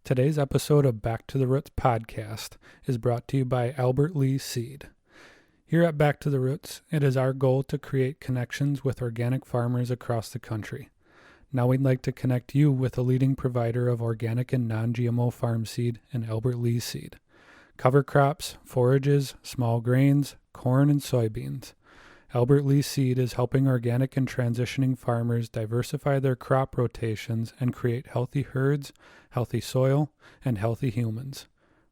Today's episode of Back to the Roots podcast is brought to you by Albert Lee Seed. Here at Back to the Roots, it is our goal to create connections with organic farmers across the country. Now we'd like to connect you with a leading provider of organic and non-GMO farm seed in Albert Lee Seed. Cover crops, forages, small grains, corn, and soybeans. Albert Lee Seed is helping organic and transitioning farmers diversify their crop rotations and create healthy herds, healthy soil, and healthy humans.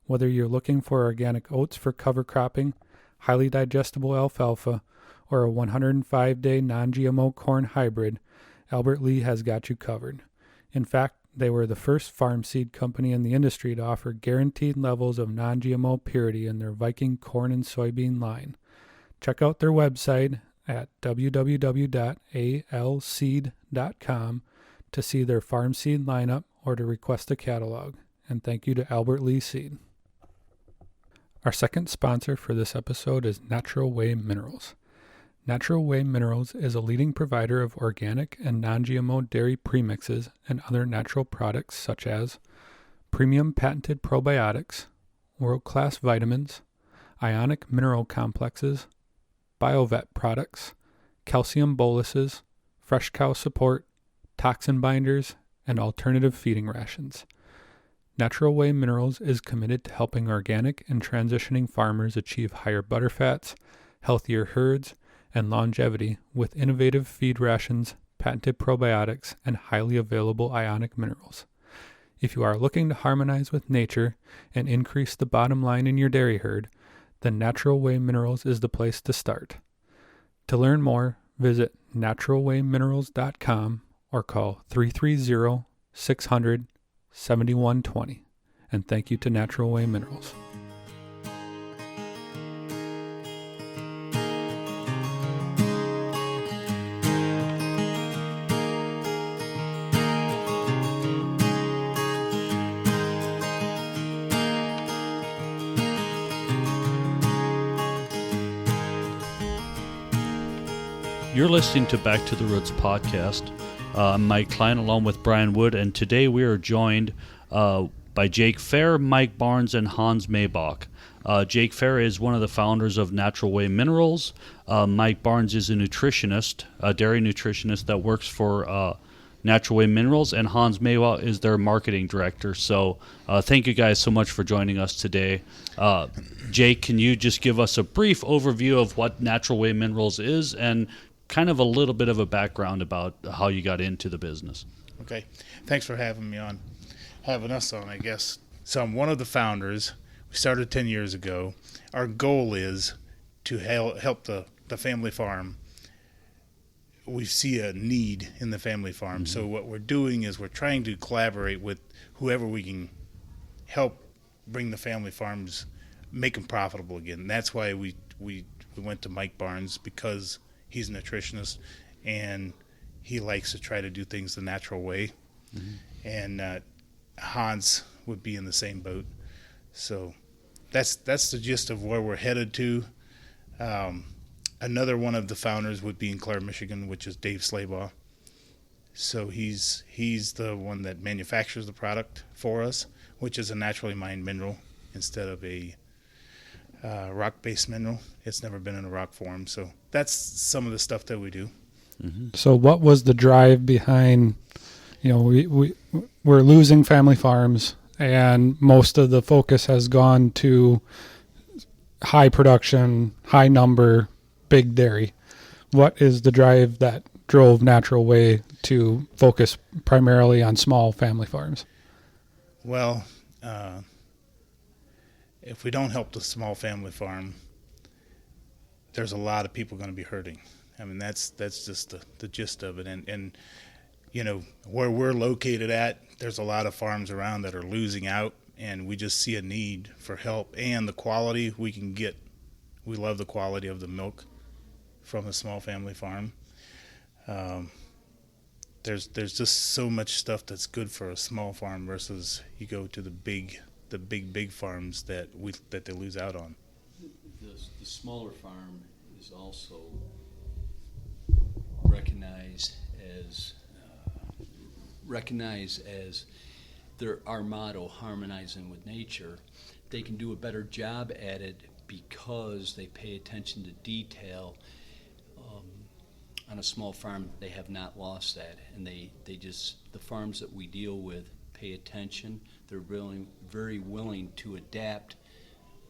Whether you're looking for organic oats for cover cropping, highly digestible alfalfa, or a 105-day non-GMO corn hybrid, Albert Lee has got you covered. In fact, they were the first farm seed company in the industry to offer guaranteed levels of non-GMO purity in their Viking corn and soybean line. Check out their website at www.alseed.com to see their farm seed lineup or to request a catalog. And thank you to Albert Lee Seed. Our second sponsor for this episode is Natural Way Minerals. Natural Way Minerals is a leading provider of organic and non-GMO dairy premixes and other natural products such as premium patented probiotics, world-class vitamins, ionic mineral complexes, BioVet products, calcium boluses, fresh cow support, toxin binders, and alternative feeding rations. Natural Way Minerals is committed to helping organic and transitioning farmers achieve higher butterfats, healthier herds, and longevity with innovative feed rations, patented probiotics, and highly available ionic minerals. If you are looking to harmonize with nature and increase the bottom line in your dairy herd, then Natural Way Minerals is the place to start. To learn more, visit naturalwayminerals.com or call 330-600-7120. And thank you to Natural Way Minerals. You're listening to Back to the Roots podcast. I'm Mike Klein along with Brian Wood, and today we are joined by Jake Fehr, Mike Barnes, and Hans Maibach. Jake Fehr is one of the founders of Natural Way Minerals. Mike Barnes is a nutritionist, a dairy nutritionist that works for Natural Way Minerals, and Hans Maibach is their marketing director. So thank you guys so much for joining us today. Jake, can you just give us a brief overview of what Natural Way Minerals is and kind of a little bit of a background about how you got into the business? Okay. Thanks for having us on, I guess. So I'm one of the founders. We started 10 years ago. Our goal is to help the family farm. We see a need in the family farm. Mm-hmm. So what we're doing is we're trying to collaborate with whoever we can help bring the family farms, make them profitable again. And that's why we went to Mike Barnes, because he's a nutritionist and he likes to try to do things the natural way. Mm-hmm. And Hans would be in the same boat. So that's the gist of where we're headed to. Another one of the founders would be in Clare, Michigan, which is Dave Slaybaugh. So he's the one that manufactures the product for us, which is a naturally mined mineral instead of a rock-based mineral. It's never been in a rock form. So that's some of the stuff that we do. Mm-hmm. So what was the drive behind, we're losing family farms and most of the focus has gone to high production, high number, big dairy. What is the drive that drove Natural Way to focus primarily on small family farms? Well, if we don't help the small family farm, there's a lot of people going to be hurting. I mean, that's just the gist of it. And where we're located at, there's a lot of farms around that are losing out, and we just see a need for help and the quality we can get. We love the quality of the milk from a small family farm. There's just so much stuff that's good for a small farm versus you go to the big farms that they lose out on. The smaller farm is also recognized as our motto, harmonizing with nature, they can do a better job at it because they pay attention to detail. On a small farm, they have not lost that, and they just, the farms that we deal with pay attention. They're really very willing to adapt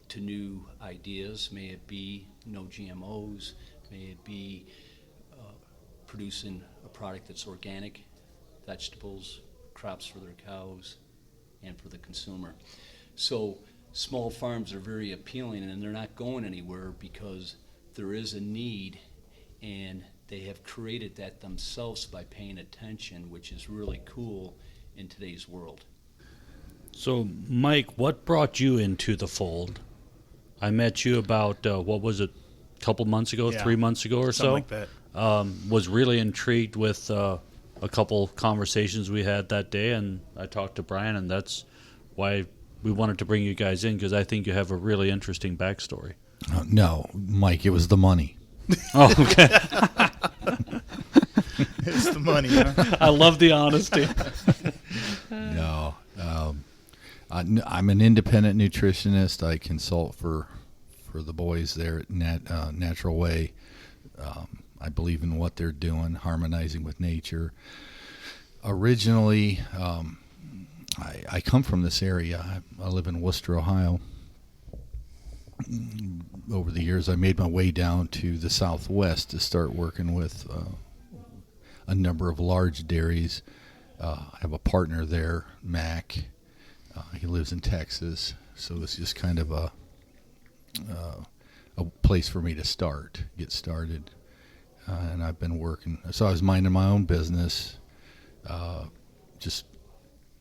to new ideas. May it be no GMOs, may it be producing a product that's organic, vegetables, crops for their cows, and for the consumer. So small farms are very appealing, and they're not going anywhere because there is a need, and they have created that themselves by paying attention, which is really cool in today's world. So, Mike, what brought you into the fold? I met you about, what was it, a couple months ago, Yeah, 3 months ago or something so? like that. Was really intrigued with a couple conversations we had that day, and I talked to Brian, and that's why we wanted to bring you guys in, because I think you have a really interesting backstory. No, Mike, it was the money. Oh, okay. It's the money, huh? I love the honesty. No, I'm an independent nutritionist. I consult for the boys there at Natural Way. I believe in what they're doing, harmonizing with nature. Originally, I come from this area. I live in Worcester, Ohio. Over the years, I made my way down to the Southwest to start working with a number of large dairies. I have a partner there, Mac. He lives in Texas, so it's just kind of a place for me to get started. And I've been working. So I was minding my own business, just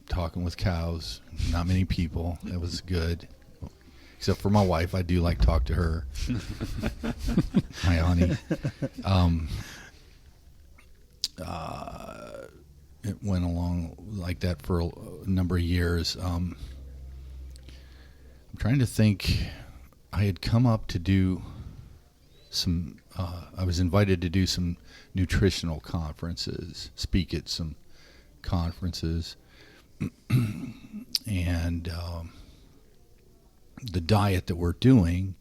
talking with cows, not many people. It was good. Except for my wife, I do like to talk to her. Hi, honey. It went along like that for a number of years. I'm trying to think. I had come up to do some. I was invited to do some nutritional conferences, speak at some conferences, and the diet that we're doing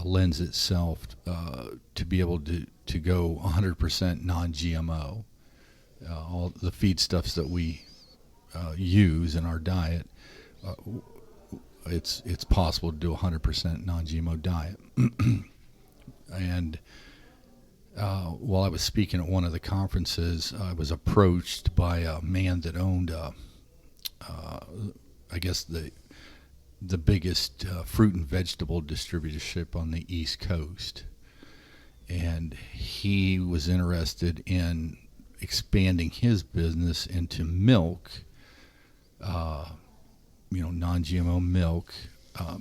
lends itself to be able to go 100% non-GMO. All the feedstuffs that we use in our diet, it's possible to do a 100% non-GMO diet. And while I was speaking at one of the conferences, I was approached by a man that owned, I guess, the biggest fruit and vegetable distributorship on the East Coast. And he was interested in expanding his business into milk, non-GMO milk,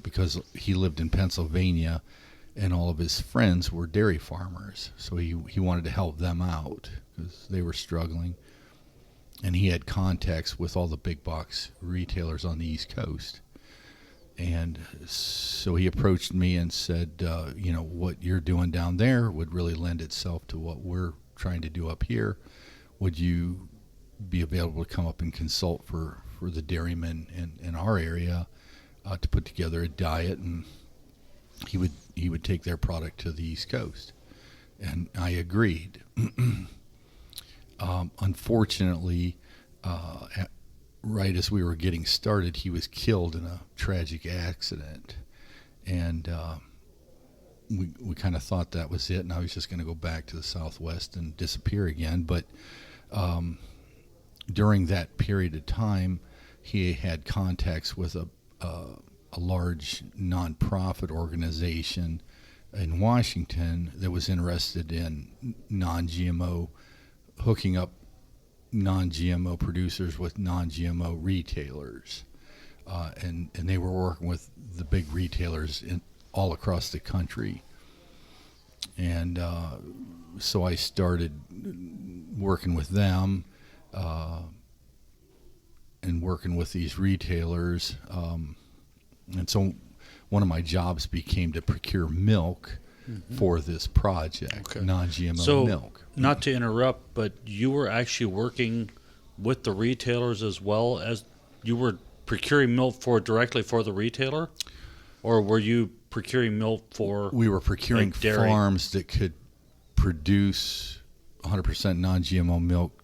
because he lived in Pennsylvania and all of his friends were dairy farmers. So he wanted to help them out because they were struggling. And he had contacts with all the big box retailers on the East Coast. And so he approached me and said, what you're doing down there would really lend itself to what we're trying to do up here. Would you be available to come up and consult for the dairymen in our area to put together a diet? And he would take their product to the East Coast. And I agreed. Unfortunately, right as we were getting started, he was killed in a tragic accident. And we kind of thought that was it, and I was just going to go back to the Southwest and disappear again. But during that period of time, he had contacts with a large nonprofit organization in Washington that was interested in non-GMO, hooking up non-GMO producers with non-GMO retailers. And they were working with the big retailers all across the country. And so I started working with them and working with these retailers. And so one of my jobs became to procure milk for this project, non-GMO milk. Not to interrupt, but you were actually working with the retailers as well as you were procuring milk directly for the retailer, or were you procuring milk for? We were procuring like dairy? farms that could produce 100% non-GMO milk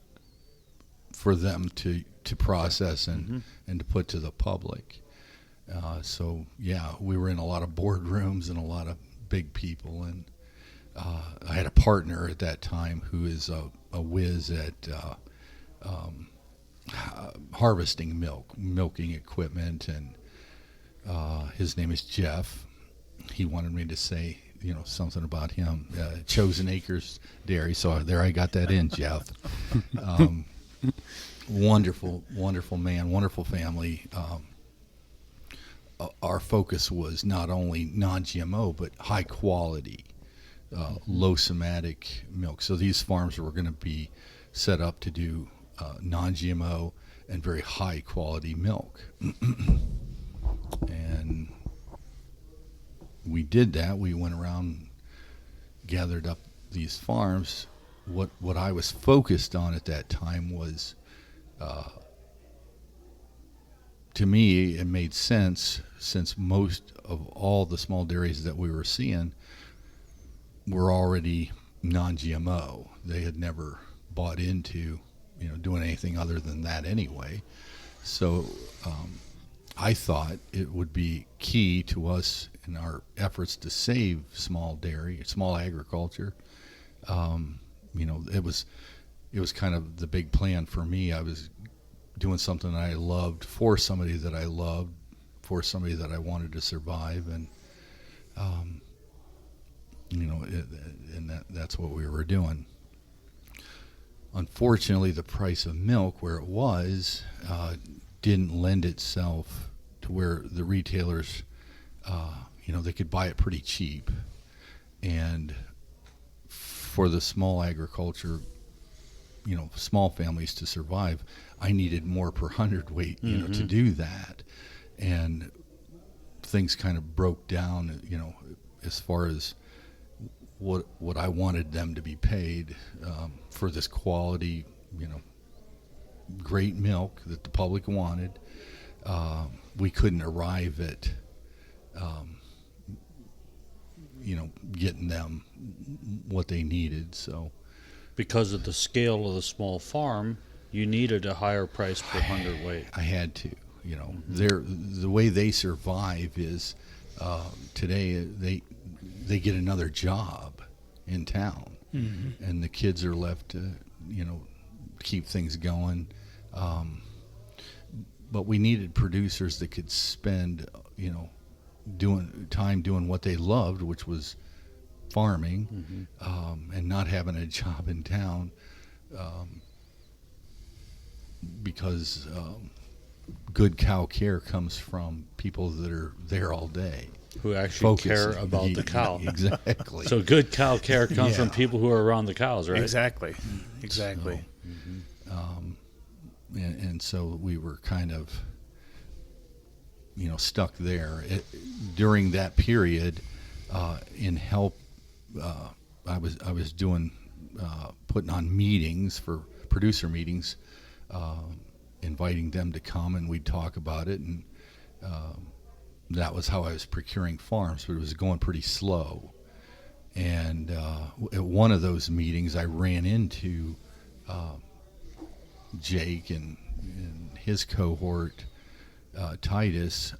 for them to process and to put to the public. So yeah, we were in a lot of boardrooms and a lot of big people, and I had a partner at that time who is a whiz at harvesting milking equipment, and his name is Jeff. He wanted me to say, something about him. Chosen Acres Dairy. So there I got that in, Jeff. Wonderful, wonderful man, wonderful family. Our focus was not only non-GMO, but high quality, low somatic milk. So these farms were going to be set up to do non-GMO and very high quality milk. And we did that. We went around, gathered up these farms. What I was focused on at that time was, to me, it made sense, since most of all the small dairies that we were seeing were already non-GMO. They had never bought into, doing anything other than that anyway. So I thought it would be key to us in our efforts to save small dairy, small agriculture. It was kind of the big plan for me. I was doing something I loved for somebody that I loved, for somebody that I wanted to survive, and that's what we were doing. Unfortunately, the price of milk where it was didn't lend itself to where the retailers, they could buy it pretty cheap, and for the small agriculture, small families to survive, I needed more per hundredweight, to do that. And things kind of broke down, as far as what I wanted them to be paid for this quality, great milk that the public wanted. We couldn't arrive at, getting them what they needed. So, because of the scale of the small farm, you needed a higher price per hundredweight. I had to, the way they survive is today they get another job in town, and the kids are left to keep things going. But we needed producers that could spend doing what they loved, which was farming, and not having a job in town, because good cow care comes from people that are there all day, who actually care about the cow. Exactly. So good cow care comes from people who are around the cows, right? Exactly. So, and so we were kind of, stuck there. During that period, in help, I was doing, putting on meetings for producer meetings, inviting them to come, and we'd talk about it, and that was how I was procuring farms, but it was going pretty slow. And at one of those meetings, I ran into Jake and his cohort, Titus,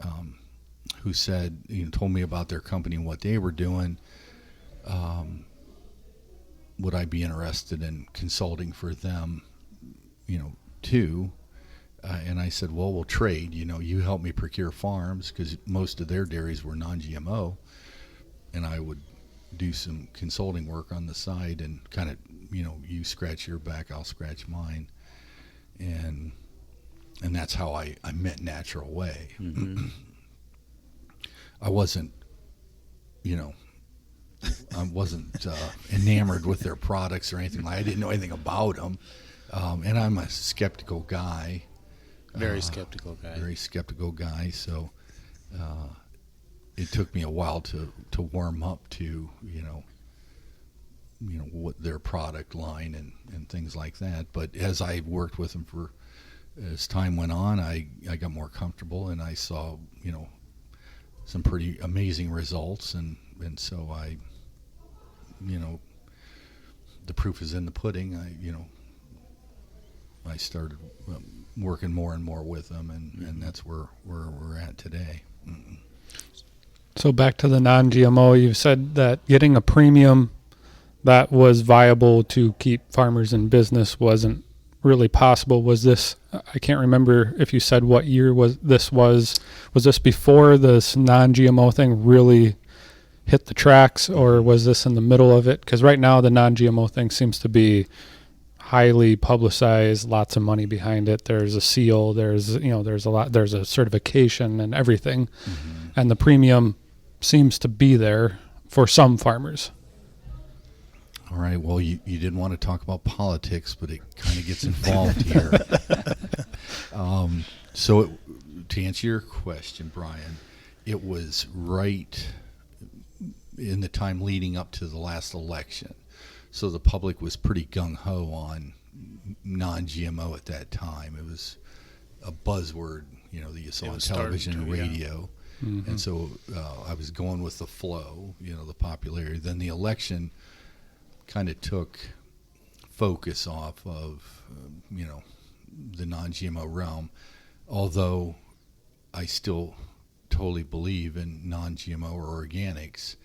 who said, told me about their company and what they were doing. Would I be interested in consulting for them, too? And I said, well, we'll trade. You help me procure farms, because most of their dairies were non-GMO, and I would do some consulting work on the side, and kind of, you scratch your back, I'll scratch mine. And that's how I met Natural Way. I wasn't, enamored with their products or anything. I didn't know anything about them. And I'm a skeptical guy. Very skeptical guy. So it took me a while to warm up to, what their product line and things like that. But as I worked with them for as time went on, I got more comfortable, and I saw, some pretty amazing results, and so I, the proof is in the pudding. I started working more and more with them, and that's where we're at today. Mm-mm. So back to the non-GMO, you said that getting a premium that was viable to keep farmers in business wasn't really possible. Was this, I can't remember if you said what year was this before this non-GMO thing really hit the tracks, or was this in the middle of it? Because right now the non-GMO thing seems to be highly publicized, lots of money behind it. There's a seal, there's a certification and everything. Mm-hmm. And the premium seems to be there for some farmers. All right. Well, you didn't want to talk about politics, but it kind of gets involved here. To answer your question, Brian, it was right in the time leading up to the last election. So the public was pretty gung-ho on non-GMO at that time. It was a buzzword, that you saw on television and radio. Yeah. Mm-hmm. And so I was going with the flow, the popularity. Then the election kind of took focus off of, the non-GMO realm, although I still totally believe in non-GMO or organics.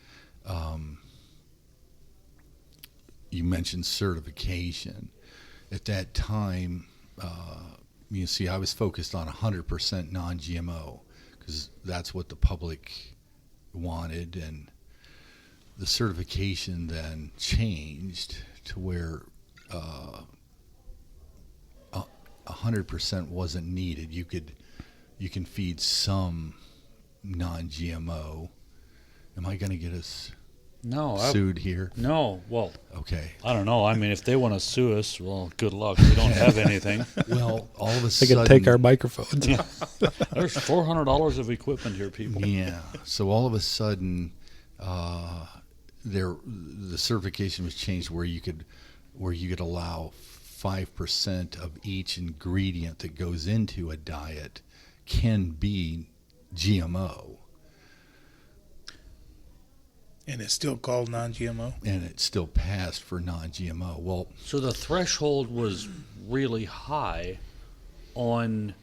You mentioned certification. At that time, I was focused on 100% non-GMO because that's what the public wanted, and the certification then changed to where 100% wasn't needed. You can feed some non-GMO. Am I going to get us sued here? No. Well, okay. I don't know. I mean, if they want to sue us, well, good luck. We don't have anything. Well, all of a They sudden, could take our microphones. Yeah. There's $400 of equipment here, people. Yeah. So all of a sudden, the certification was changed where you could allow 5% of each ingredient that goes into a diet can be GMO. And it's still called non-GMO? And it still passed for non-GMO. Well, So the threshold was really high on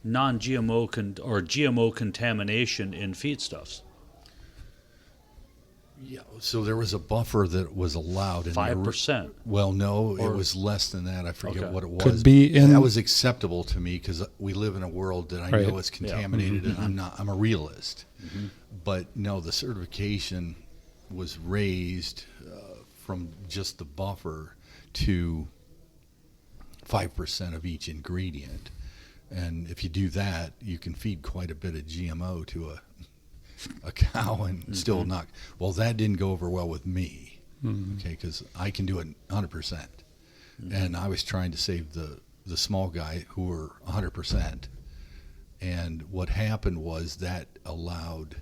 non-GMO or GMO contamination in feedstuffs. yeah. So there was a buffer that was allowed. 5%. Well, no, Or- it was less than that. I forget Okay. what it was. Could be in. That was acceptable to me because we live in a world that I Right. know is contaminated, and I'm a realist. Mm-hmm. But no, the certification was raised from just the buffer to 5% of each ingredient. And if you do that, you can feed quite a bit of GMO to a cow and still not. Well, that didn't go over well with me, okay, because I can do it 100%. And I was trying to save the small guy who were 100%. And what happened was that allowed,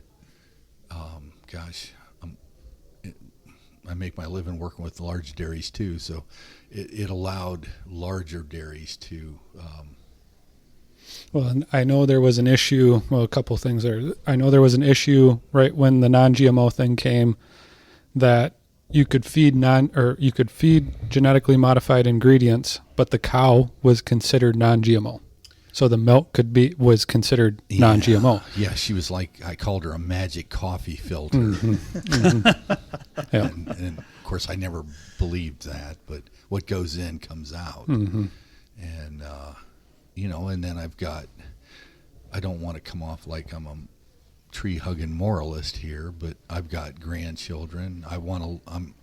I make my living working with large dairies too, so it allowed larger dairies to. Well, and I know there was an issue. Well, a couple things there. I know there was an issue right when the non-GMO thing came, that you could feed genetically modified ingredients, but the cow was considered non-GMO, so the milk was considered non-GMO. Yeah, she was like, I called her a magic coffee filter. Yeah. And of course, I never believed that, but what goes in comes out. And and then I don't want to come off like I'm a tree-hugging moralist here, but I've got grandchildren. I'm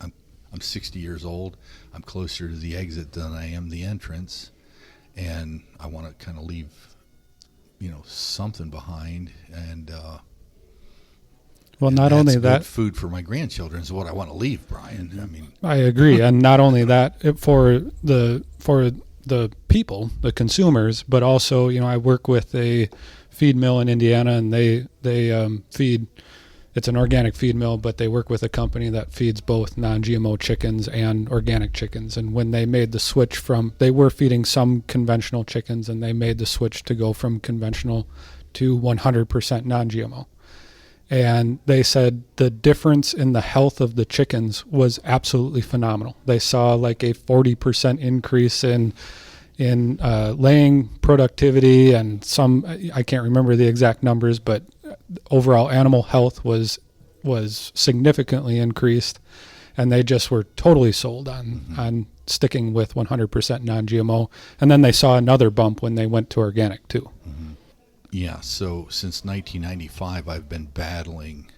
60 years old. I'm closer to the exit than I am the entrance, and I want to kind of leave, something behind. And Well, and not that's only good that, food for my grandchildren is what I want to leave, Brian. I mean, I agree, and not only that, for the people, the consumers, but also, I work with a feed mill in Indiana, and they feed it's an organic feed mill, but they work with a company that feeds both non-GMO chickens and organic chickens. And when they made the switch they were feeding some conventional chickens, and they made the switch to go from conventional to 100% non-GMO. And they said the difference in the health of the chickens was absolutely phenomenal. They saw like a 40% increase in laying productivity, and I can't remember the exact numbers, but overall animal health was significantly increased, and they just were totally sold on sticking with 100% non-GMO. And then they saw another bump when they went to organic too. Mm-hmm. Yeah, so since 1995, I've been battling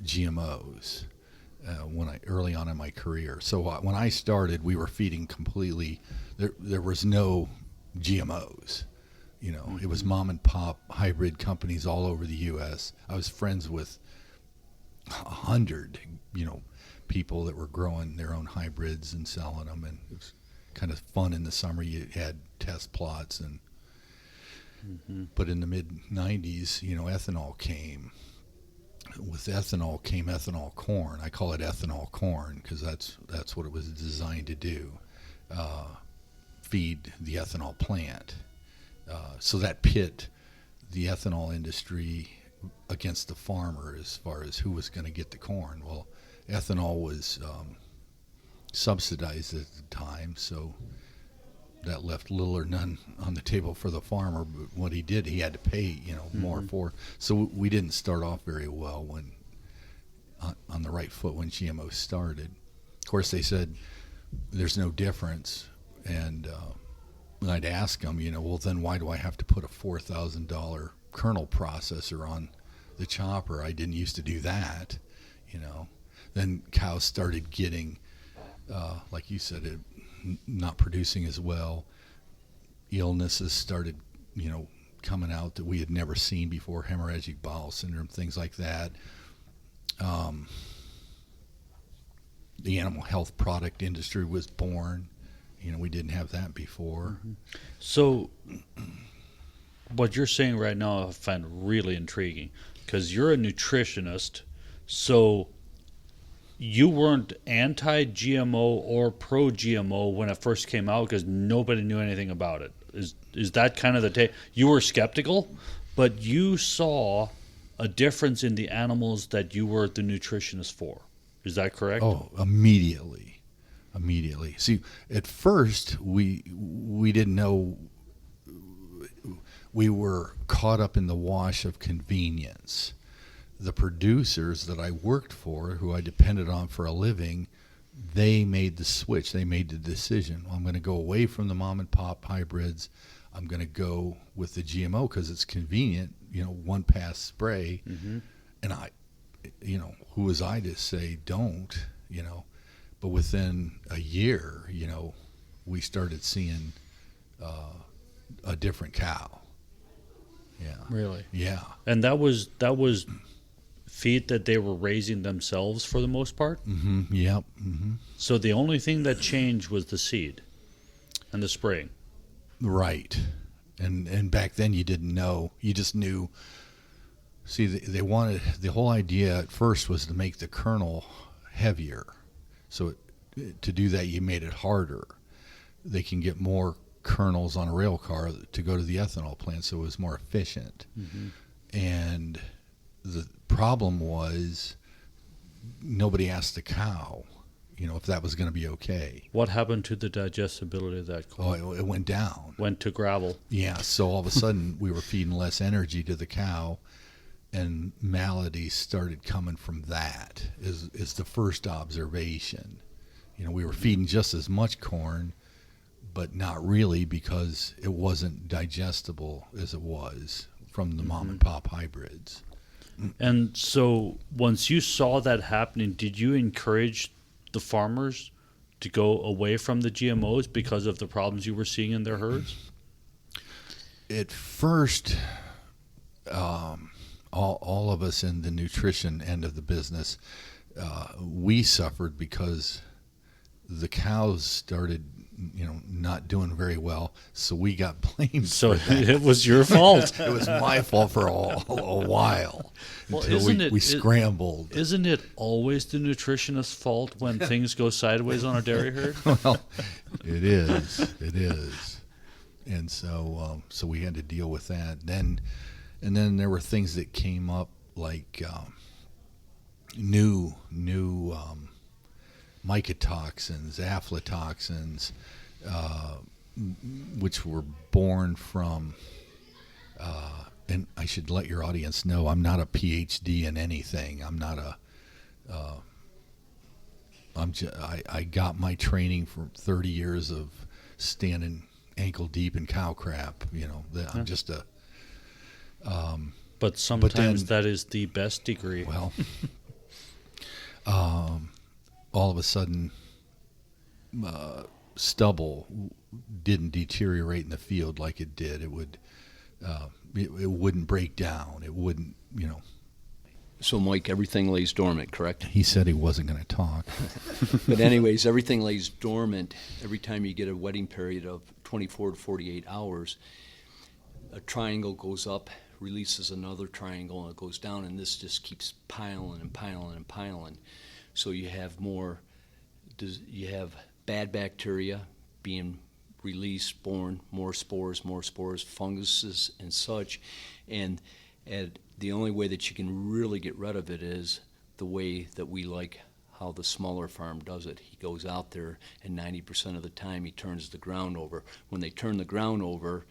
GMOs early on in my career. So when I started, we were feeding completely. There was no GMOs. It was mom and pop hybrid companies all over the U.S. I was friends with 100, people that were growing their own hybrids and selling them, and it was kind of fun in the summer. You had test plots, but in the mid 90s, ethanol came. With ethanol came ethanol corn. I call it ethanol corn because that's what it was designed to do. Feed the ethanol plant. So that pit the ethanol industry against the farmer as far as who was going to get the corn. Well, ethanol was subsidized at the time, so that left little or none on the table for the farmer. But what he did, he had to pay, more for. So we didn't start off very well when on the right foot when GMO started. Of course, they said there's no difference, and I'd ask them, well, then why do I have to put a $4,000 kernel processor on the chopper? I didn't used to do that, Then cows started getting, like you said, not producing as well. Illnesses started, coming out that we had never seen before, hemorrhagic bowel syndrome, things like that. The animal health product industry was born. We didn't have that before. So what you're saying right now I find really intriguing, because you're a nutritionist, so you weren't anti-GMO or pro-GMO when it first came out because nobody knew anything about it. Is that kind of the take? You were skeptical, but you saw a difference in the animals that you were the nutritionist for. Is that correct? Oh, immediately. See, at first we didn't know. We were caught up in the wash of convenience. The producers that I worked for, who I depended on for a living, they made the switch. They made the decision. I'm going to go away from the mom and pop hybrids. I'm going to go with the GMO because it's convenient, one pass spray. And I, who was I to say don't, but within a year, we started seeing a different cow. Yeah. Really? Yeah. And that was feed that they were raising themselves for the most part? Yep. So the only thing that changed was the seed and the spraying. Right. And back then you didn't know. You just knew. See, they wanted, the whole idea at first was to make the kernel heavier. So to do that, you made it harder. They can get more kernels on a rail car to go to the ethanol plant, so it was more efficient. And the problem was nobody asked the cow, if that was going to be okay. What happened to the digestibility of that corn? Oh, it went down. Went to gravel. Yeah, so all of a sudden we were feeding less energy to the cow, and maladies started coming from that is the first observation. We were feeding just as much corn, but not really, because it wasn't digestible as it was from the mom and pop hybrids. And so once you saw that happening, did you encourage the farmers to go away from the GMOs because of the problems you were seeing in their herds? At first, all of us in the nutrition end of the business, we suffered because the cows started not doing very well. So we got blamed. So for that. it was your fault. It was my fault for a while until we scrambled. Isn't it always the nutritionist's fault when things go sideways on a dairy herd? Well, it is. It is. And so we had to deal with that. And then there were things that came up like new mycotoxins, aflatoxins, which were born from, and I should let your audience know, I'm not a PhD in anything. I'm not I got my training from 30 years of standing ankle deep in cow crap. I'm just a. But sometimes that is the best degree. Well, all of a sudden, stubble didn't deteriorate in the field like it did. It would, it wouldn't break down. It wouldn't, So, Mike, everything lays dormant, correct? He said he wasn't going to talk. But anyways, everything lays dormant every time you get a wetting period of 24 to 48 hours. A triangle goes up, releases another triangle, and it goes down, and this just keeps piling and piling and piling. So you have bad bacteria being released, born, more spores, funguses and such, and the only way that you can really get rid of it is the way that we like how the smaller farm does it. He goes out there, and 90% of the time he turns the ground over. When they turn the ground over,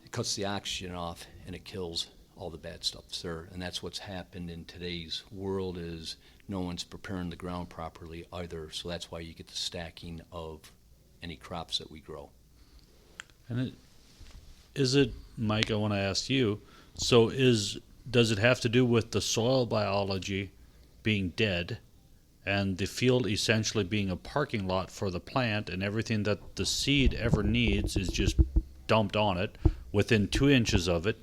it cuts the oxygen off, and it kills all the bad stuff there. And that's what's happened in today's world is no one's preparing the ground properly either. So that's why you get the stacking of any crops that we grow. And is it, Mike, I want to ask you, so does it have to do with the soil biology being dead and the field essentially being a parking lot for the plant, and everything that the seed ever needs is just dumped on it within 2 inches of it?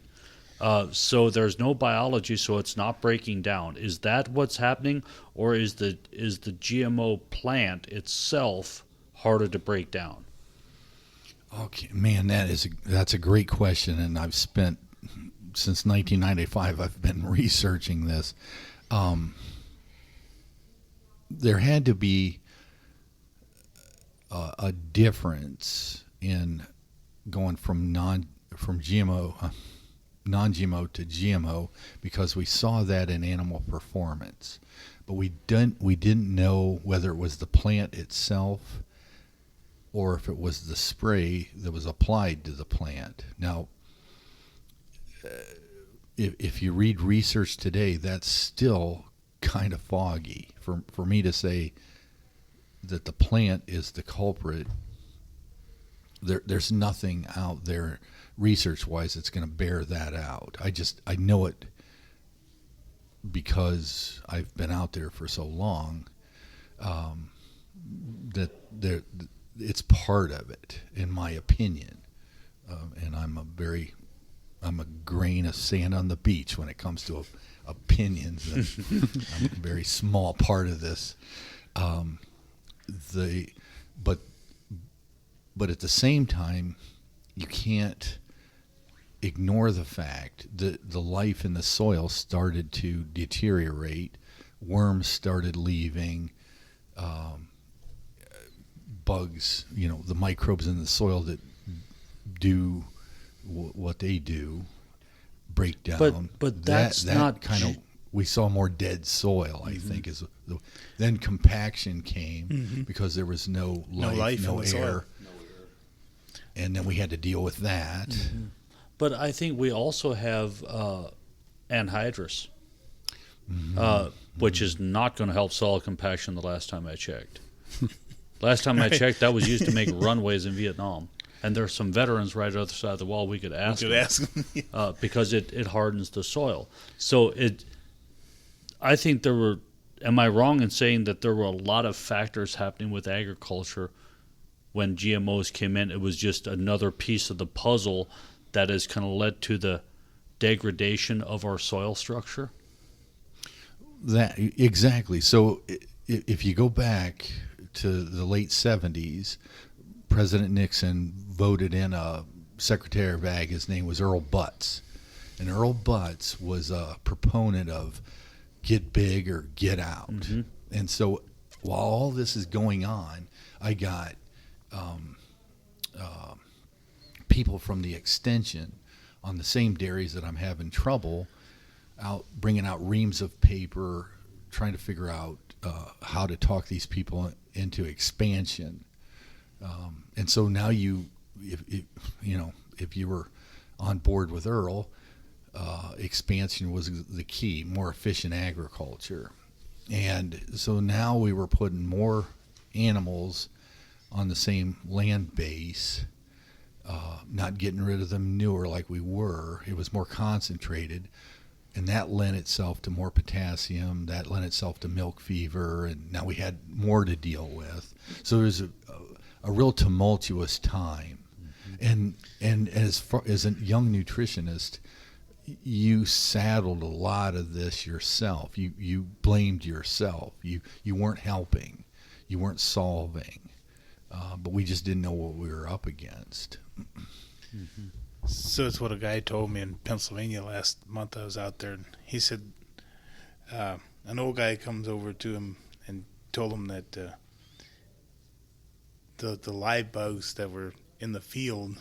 So there's no biology, so it's not breaking down. Is that what's happening, or is the GMO plant itself harder to break down? Okay, man, that's a great question, and I've spent since 1995. I've been researching this. There had to be a difference in going from non-GMO to GMO, because we saw that in animal performance, but we didn't know whether it was the plant itself or if it was the spray that was applied to the plant. Now, if you read research today, that's still kind of foggy for me to say that the plant is the culprit. There's nothing out there research-wise that's going to bear that out. I know it because I've been out there for so long, that it's part of it, in my opinion. And I'm a grain of sand on the beach when it comes to opinions. I'm a very small part of this. But at the same time, you can't ignore the fact that the life in the soil started to deteriorate. Worms started leaving. Bugs, the microbes in the soil that do what they do, break down. But that's that not kind of. We saw more dead soil, I think. Then compaction came because there was no life, no air. Soil. And then we had to deal with that. Mm-hmm. But I think we also have anhydrous, which is not going to help soil compaction the last time I checked. Last time I checked, that was used to make runways in Vietnam. And there's some veterans right on the other side of the wall we could ask them. Because it hardens the soil. So I think am I wrong in saying that there were a lot of factors happening with agriculture when GMOs came in? It was just another piece of the puzzle that has kind of led to the degradation of our soil structure? Exactly. So if you go back to the late 70s, President Nixon voted in a Secretary of Ag. His name was Earl Butz. And Earl Butz was a proponent of get big or get out. Mm-hmm. And so while all this is going on, I got people from the extension on the same dairies that I'm having trouble out, bringing out reams of paper, trying to figure out how to talk these people into expansion. And so now if you were on board with Earl, expansion was the key, more efficient agriculture. And so now we were putting more animals on the same land base, not getting rid of them newer like we were. It was more concentrated, and that lent itself to more potassium. That lent itself to milk fever, and now we had more to deal with. So there's a real tumultuous time. Mm-hmm. And as a young nutritionist, you saddled a lot of this yourself. You blamed yourself. You weren't helping. You weren't solving. But we just didn't know what we were up against. Mm-hmm. So it's what a guy told me in Pennsylvania last month. I was out there, and he said an old guy comes over to him and told him that the live bugs that were in the field,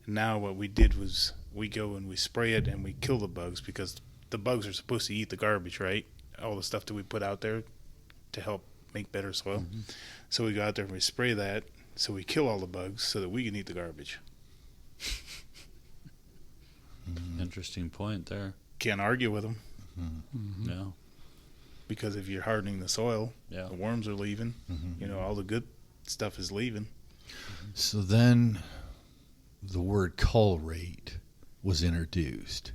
now what we did was we go and we spray it and we kill the bugs, because the bugs are supposed to eat the garbage, right? All the stuff that we put out there to help make better soil. Mm-hmm. So we go out there and we spray that, so we kill all the bugs so that we can eat the garbage. Interesting point there. Can't argue with them. Mm-hmm. Yeah. Because if you're hardening the soil, yeah, the worms are leaving. Mm-hmm. All the good stuff is leaving. So then the word cull rate was introduced.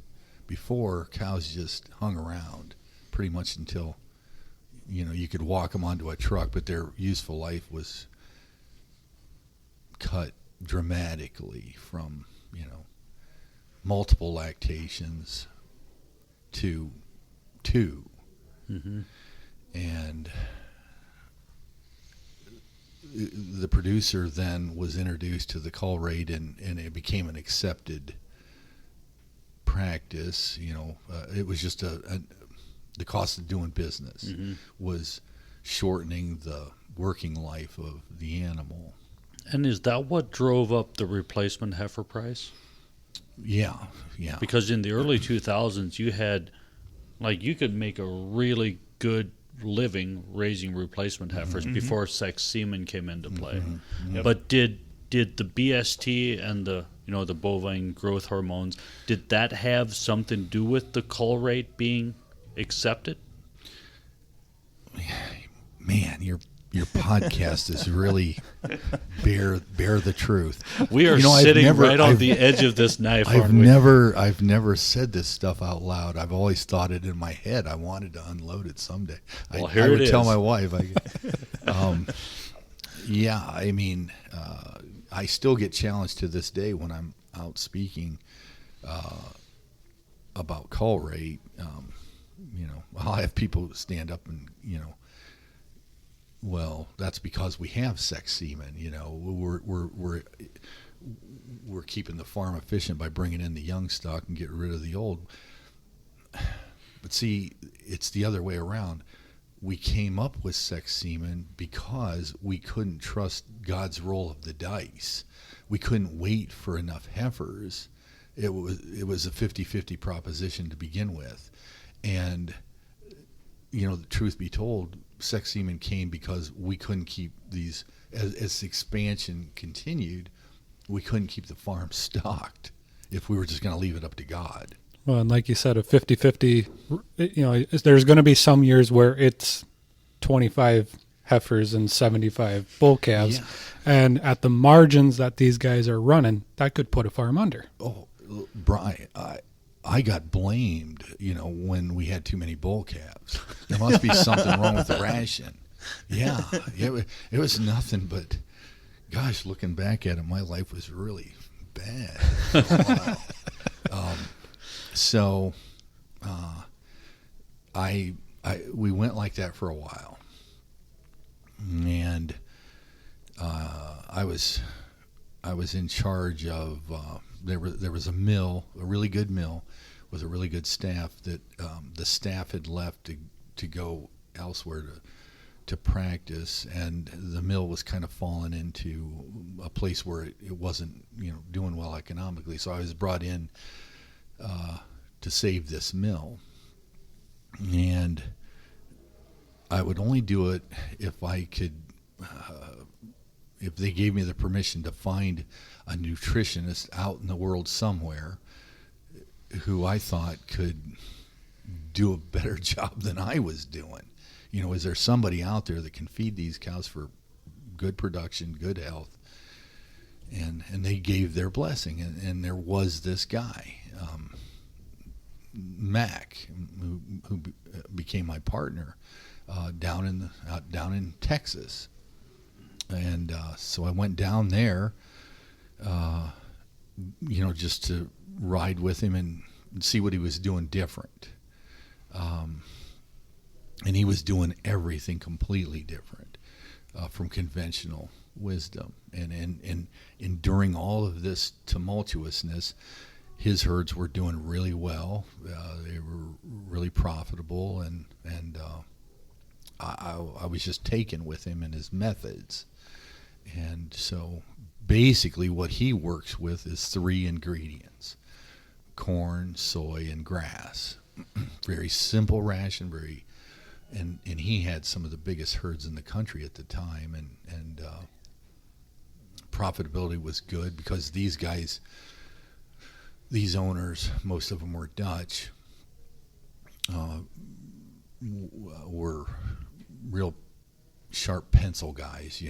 Before, cows just hung around pretty much until you could walk them onto a truck, but their useful life was cut dramatically from multiple lactations to 2. Mm-hmm. And the producer then was introduced to the cull rate, and it became an accepted practice. It was just the cost of doing business. Mm-hmm. was shortening the working life of the animal. And is that what drove up the replacement heifer price? Yeah. Because in the early 2000s, you could make a really good living raising replacement heifers mm-hmm. before sex semen came into play. Mm-hmm. Yep. But did the BST and the bovine growth hormones, did that have something to do with the cull rate being accepted? Man, your podcast is really bear the truth. We are sitting on the edge of this knife. I've never said this stuff out loud. I've always thought it in my head. I wanted to unload it someday. Well, I would tell my wife. I still get challenged to this day when I'm out speaking about cull rate. I'll have people stand up and well, that's because we have sex semen. We're keeping the farm efficient by bringing in the young stock and getting rid of the old. But see, it's the other way around. We came up with sex semen because we couldn't trust God's roll of the dice. We couldn't wait for enough heifers. It was a 50-50 proposition to begin with. And the truth be told, sex semen came because we couldn't keep these, as expansion continued, we couldn't keep the farm stocked if we were just going to leave it up to God. Well, and like you said, a 50-50, there's going to be some years where it's 25 heifers and 75 bull calves. Yeah. And at the margins that these guys are running, that could put a farm under. Oh, Brian, I got blamed, when we had too many bull calves. There must be something wrong with the ration. Yeah, it was nothing but, gosh, looking back at it, my life was really bad. We went like that for a while, and I was in charge of there was a mill, a really good mill, with a really good staff that the staff had left to go elsewhere to practice, and the mill was kind of falling into a place where it wasn't doing well economically. So I was brought in to save this mill, and I would only do it if I could. If they gave me the permission to find a nutritionist out in the world somewhere who I thought could do a better job than I was doing. Is there somebody out there that can feed these cows for good production, good health? And they gave their blessing, and there was this guy, Mac, who became my partner down in Texas. And so I went down there, just to ride with him and see what he was doing different. And he was doing everything completely different from conventional wisdom. And during all of this tumultuousness, his herds were doing really well. They were really profitable, and I was just taken with him and his methods. And so basically what he works with is 3 ingredients: corn, soy, and grass. Very simple ration, and he had some of the biggest herds in the country at the time, and profitability was good because these owners, most of them were Dutch, were real sharp pencil guys.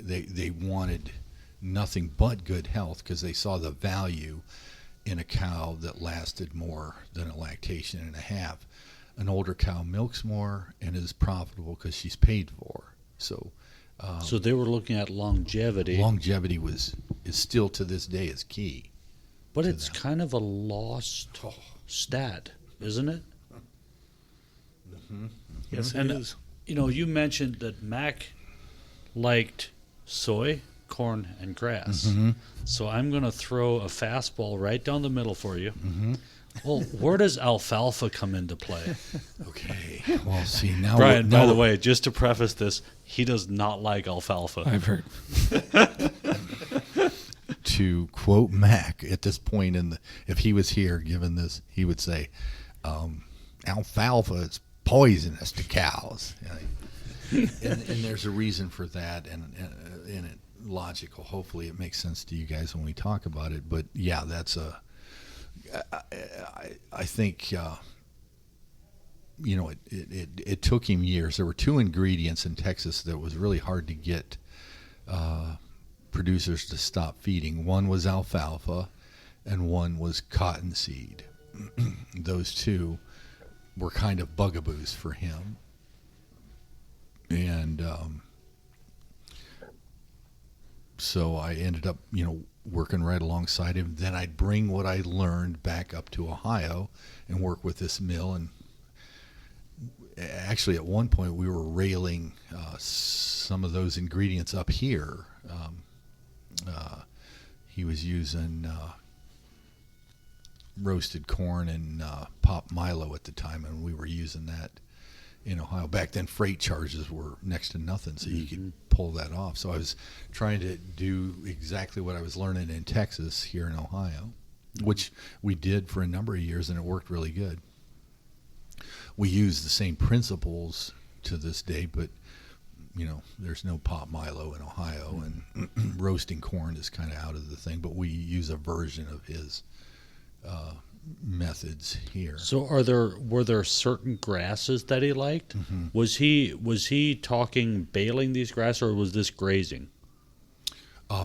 They wanted nothing but good health because they saw the value in a cow that lasted more than a lactation and a half. An older cow milks more and is profitable because she's paid for. So they were looking at longevity. Longevity is still to this day is key. But it's kind of a lost stat, isn't it? Mm-hmm. Yes, and it is. You mentioned that Mac liked soy, corn, and grass. Mm-hmm. So I'm going to throw a fastball right down the middle for you. Mm-hmm. Well, where does alfalfa come into play? Okay. Well, see, now... Brian, by the way, just to preface this, he does not like alfalfa. I've heard. To quote Mac, at this point if he was here given this, he would say, alfalfa is poisonous to cows. and there's a reason for that, and it logical. Hopefully it makes sense to you guys when we talk about it. But yeah, that's I think it took him years. There were 2 ingredients in Texas that was really hard to get producers to stop feeding. One was alfalfa, and one was cottonseed. Those 2 were kind of bugaboos for him, and so I ended up, working right alongside him. Then I'd bring what I learned back up to Ohio and work with this mill. And actually, at one point, we were railing some of those ingredients up here. He was using roasted corn and pop Milo at the time, and we were using that in Ohio. Back then, freight charges were next to nothing, so you could pull that off. So I was trying to do exactly what I was learning in Texas here in Ohio, which we did for a number of years, and it worked really good. We use the same principles to this day, but there's no pop Milo in Ohio, and roasting corn is kind of out of the thing, but we use a version of his methods here. So were there certain grasses that he liked? Mm-hmm. Was he talking baling these grasses, or was this grazing?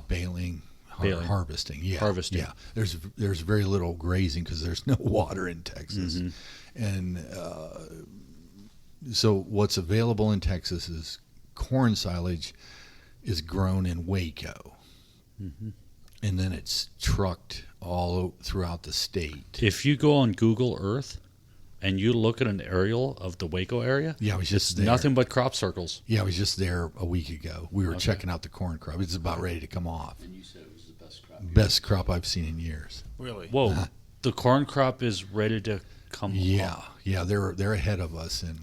Baling. Baling. Harvesting. Yeah. Harvesting. Yeah. There's very little grazing because there's no water in Texas. Mm-hmm. And so what's available in Texas is corn silage is grown in Waco. Mm-hmm. And then it's trucked all throughout the state. If you go on Google Earth and you look at an aerial of the Waco area, Yeah, I was just it's there. nothing but crop circles. Yeah, I was just there a week ago. We were Okay. checking out the corn crop. It's about ready to come off. And you said it was the best crop. Best crop I've seen in years. Really? Whoa, the corn crop is ready to come Yeah, along. yeah, they're ahead of us, and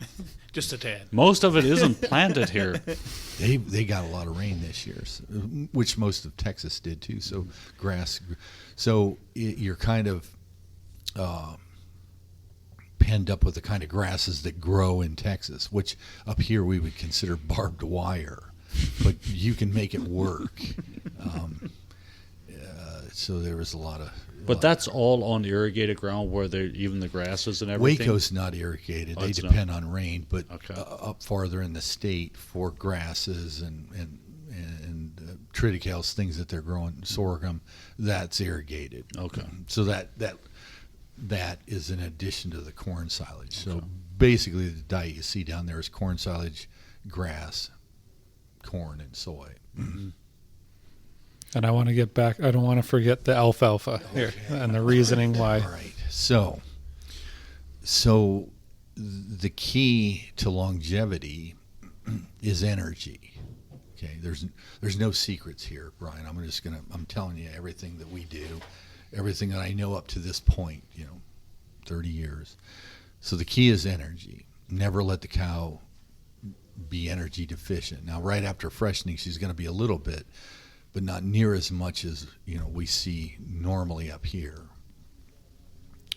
Just a tad. Most of it isn't planted here. they got a lot of rain this year, which most of Texas did too. So grass, so you're kind of penned up with the kind of grasses that grow in Texas, which up here we would consider barbed wire, but you can make it work. So there was a lot of. But that's all on irrigated ground where even the grasses and everything? Waco's not irrigated. Oh, They it's depend on rain, but Okay. up farther in the state for grasses and triticales, things that they're growing, sorghum, that's irrigated. Okay. So that is in addition to the corn silage. So basically, the diet you see down there is corn silage, grass, corn, and soy. And I want to get back. I don't want to forget the alfalfa here and the reasoning why. All right. So the key to longevity is energy. Okay. There's no secrets here, Brian. I'm telling you everything that we do, everything that I know up to this point, 30 years. So the key is energy. Never let the cow be energy deficient. Now, right after freshening, she's going to be a little bit, but not near as much as we see normally up here.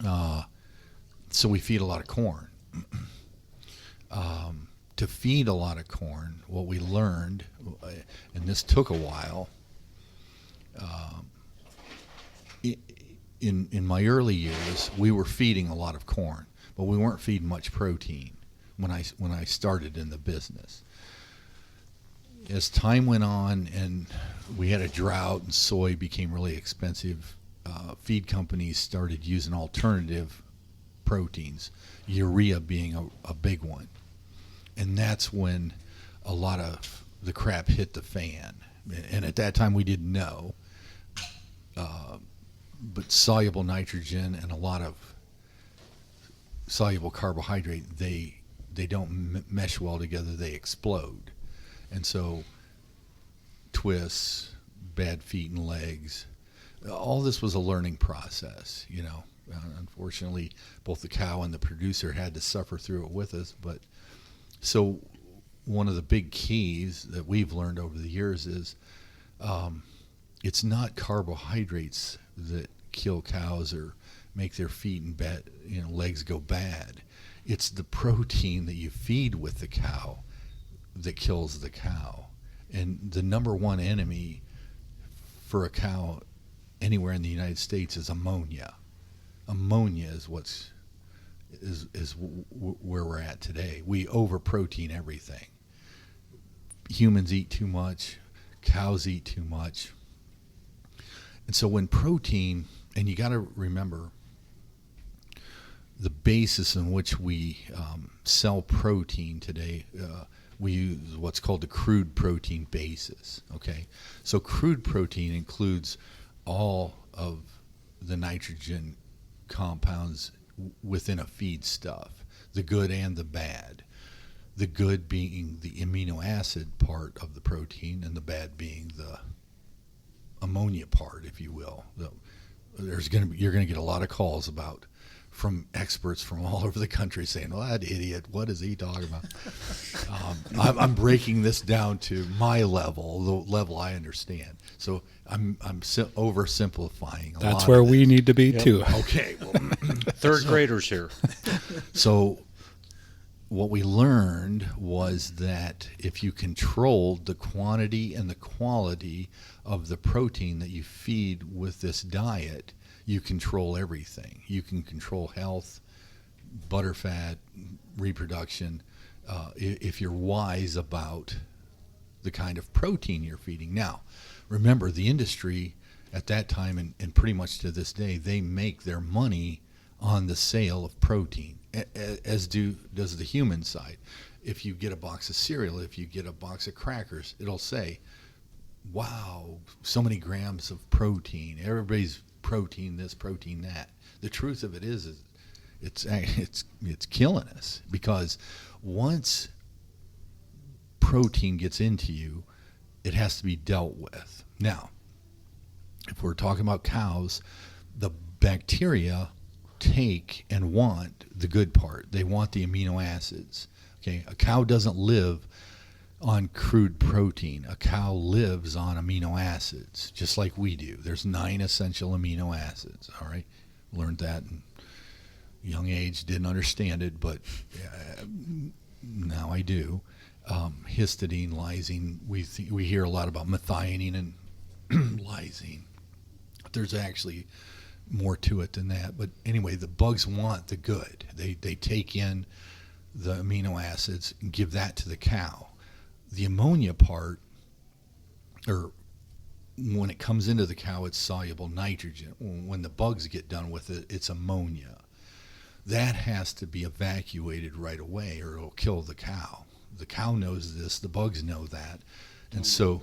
So we feed a lot of corn. To feed a lot of corn, what we learned, and this took a while, in my early years, we were feeding a lot of corn, but we weren't feeding much protein when I started in the business. As time went on and we had a drought and soy became really expensive, feed companies started using alternative proteins, urea being a big one. And that's when a lot of the crap hit the fan. And at that time we didn't know. But soluble nitrogen and a lot of soluble carbohydrate, they don't mesh well together, they explode. And so twists, bad feet and legs, all this was a learning process, Unfortunately, both the cow and the producer had to suffer through it with us. But so one of the big keys that we've learned over the years is it's not carbohydrates that kill cows or make their feet and legs go bad. It's the protein that you feed with the cow that kills the cow. And the number one enemy for a cow anywhere in the United States is ammonia. Ammonia is where we're at today. We over-protein everything. Humans eat too much. Cows eat too much. And so when protein, and you got to remember the basis in which we sell protein today, we use what's called the crude protein basis. Okay, so crude protein includes all of the nitrogen compounds within a feed stuff, the good and the bad. The good being the amino acid part of the protein, and the bad being the ammonia part, if you will. You're going to get a lot of calls from experts from all over the country saying, "Well, that idiot, what is he talking about?" I'm breaking this down to my level, the level I understand. So I'm oversimplifying. That's where we need to be too. Okay, well, Third graders here. So what we learned was that if you controlled the quantity and the quality of the protein that you feed with this diet, you control everything. You can control health, butterfat, reproduction, if you're wise about the kind of protein you're feeding. Now, remember, the industry at that time and pretty much to this day, they make their money on the sale of protein, as does the human side. If you get a box of cereal, if you get a box of crackers, it'll say, "Wow, so many grams of protein. Everybody's protein this, protein that." The truth of it is it's killing us, because once protein gets into you, it has to be dealt with. Now, if we're talking about cows, the bacteria take and want the good part. They want the amino acids. Okay, a cow doesn't live on crude protein. A cow lives on amino acids, just like we do. There's 9 essential amino acids. All right, learned that in young age. Didn't understand it, but now I do. Histidine, lysine. We hear a lot about methionine and lysine. There's actually more to it than that. But anyway, the bugs want the good. They take in the amino acids and give that to the cow. The ammonia part, or when it comes into the cow, it's soluble nitrogen. When the bugs get done with it, it's ammonia. That has to be evacuated right away, or it'll kill the cow. The cow knows this. The bugs know that. And so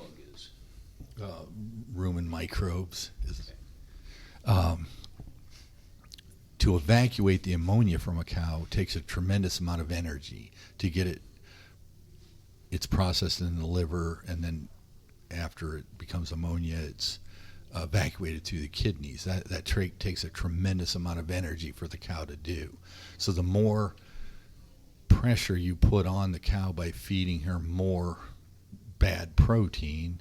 rumen microbes is, to evacuate the ammonia from a cow takes a tremendous amount of energy to get it. It's processed in the liver, and then after it becomes ammonia, it's evacuated through the kidneys. That trait takes a tremendous amount of energy for the cow to do. So the more pressure you put on the cow by feeding her more bad protein,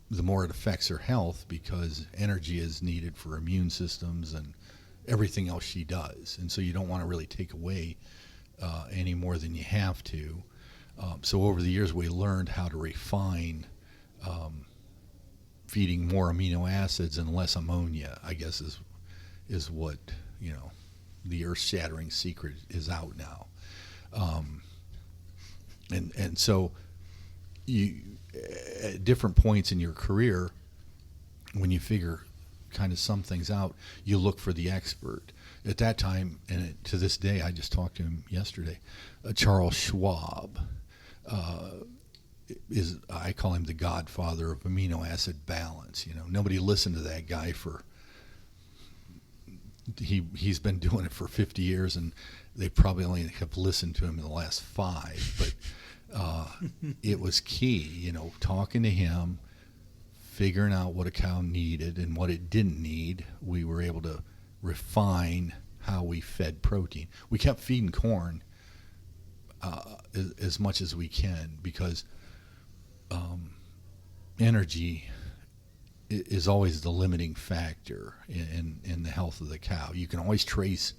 the more it affects her health, because energy is needed for immune systems and everything else she does. And so you don't want to really take away any more than you have to. So over the years, we learned how to refine feeding more amino acids and less ammonia, I guess is what, the earth-shattering secret is out now. And so you, at different points in your career, when you figure kind of some things out, you look for the expert. At that time, and to this day, I just talked to him yesterday, Charles Schwab, I call him the godfather of amino acid balance. Nobody listened to that guy he's been doing it for 50 years, and they probably only have listened to him in the last 5. But it was key, talking to him, figuring out what a cow needed and what it didn't need. We were able to refine how we fed protein. We kept feeding corn as much as we can, because energy is always the limiting factor in the health of the cow. You can always trace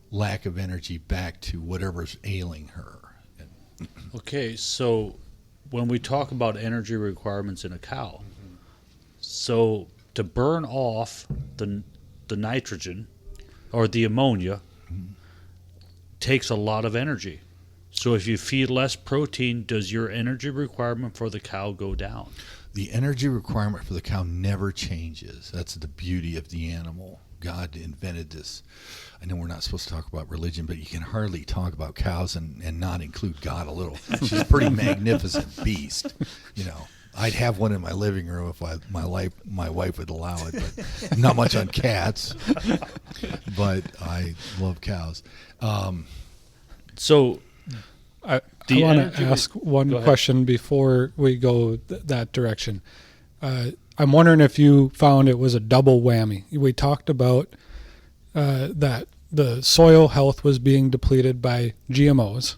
lack of energy back to whatever's ailing her. Okay, so when we talk about energy requirements in a cow, so to burn off the nitrogen or the ammonia takes a lot of energy. So if you feed less protein, does your energy requirement for the cow go down? The energy requirement for the cow never changes. That's the beauty of the animal. God invented this. I know we're not supposed to talk about religion, but you can hardly talk about cows and not include God a little. She's a pretty magnificent beast. I'd have one in my living room if my wife would allow it, but not much on cats. But I love cows. So I want to ask one question before we go that direction. I'm wondering if you found it was a double whammy. We talked about that the soil health was being depleted by GMOs,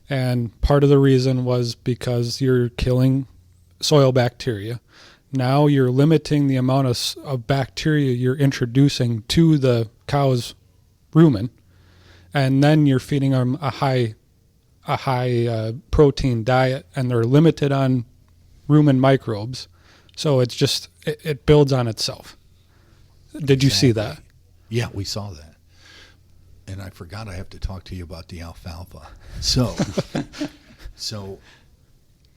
and part of the reason was because you're killing soil bacteria. Now you're limiting the amount of bacteria you're introducing to the cow's rumen, and then you're feeding them a high protein diet, and they're limited on rumen microbes. So it's just, it builds on itself. Did you see that? Yeah, we saw that. And I forgot I have to talk to you about the alfalfa. So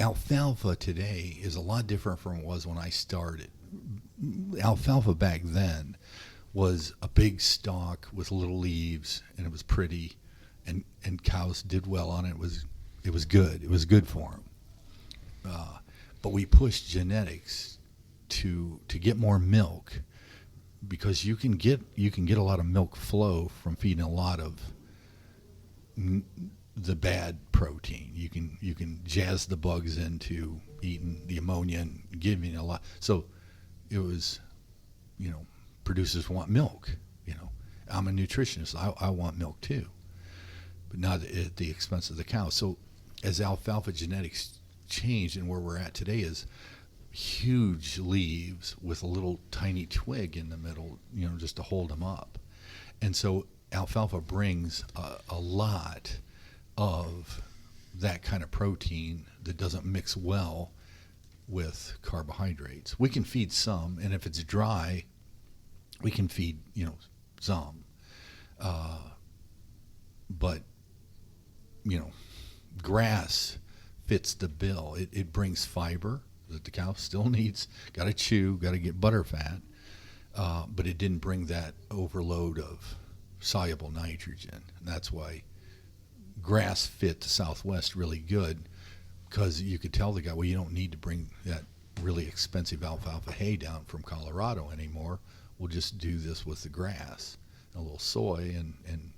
alfalfa today is a lot different from what it was when I started. Alfalfa back then was a big stalk with little leaves, and it was pretty, and cows did well on it. It was good. It was good for them. But we pushed genetics to get more milk, because you can get a lot of milk flow from feeding a lot of the bad protein. You can jazz the bugs into eating the ammonia and giving a lot. So it was, producers want milk. I'm a nutritionist. I want milk too, but not at the expense of the cow. So as alfalfa genetics changed, and where we're at today is huge leaves with a little tiny twig in the middle, just to hold them up. And so alfalfa brings a lot of that kind of protein that doesn't mix well with carbohydrates. We can feed some, and if it's dry, we can feed, some. But, grass fits the bill. It brings fiber that the cow still needs. Got to chew, got to get butter fat. But it didn't bring that overload of soluble nitrogen. And that's why grass fit the Southwest really good, because you could tell the guy, well, you don't need to bring that really expensive alfalfa hay down from Colorado anymore. We'll just do this with the grass, a little soy, and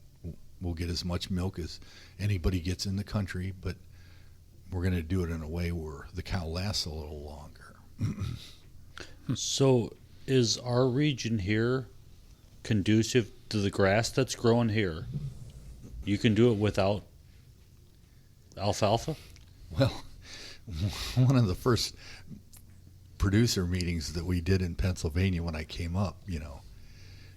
we'll get as much milk as anybody gets in the country, but we're going to do it in a way where the cow lasts a little longer. So is our region here conducive to the grass that's growing here? You can do it without alfalfa? Well, one of the first producer meetings that we did in Pennsylvania when I came up,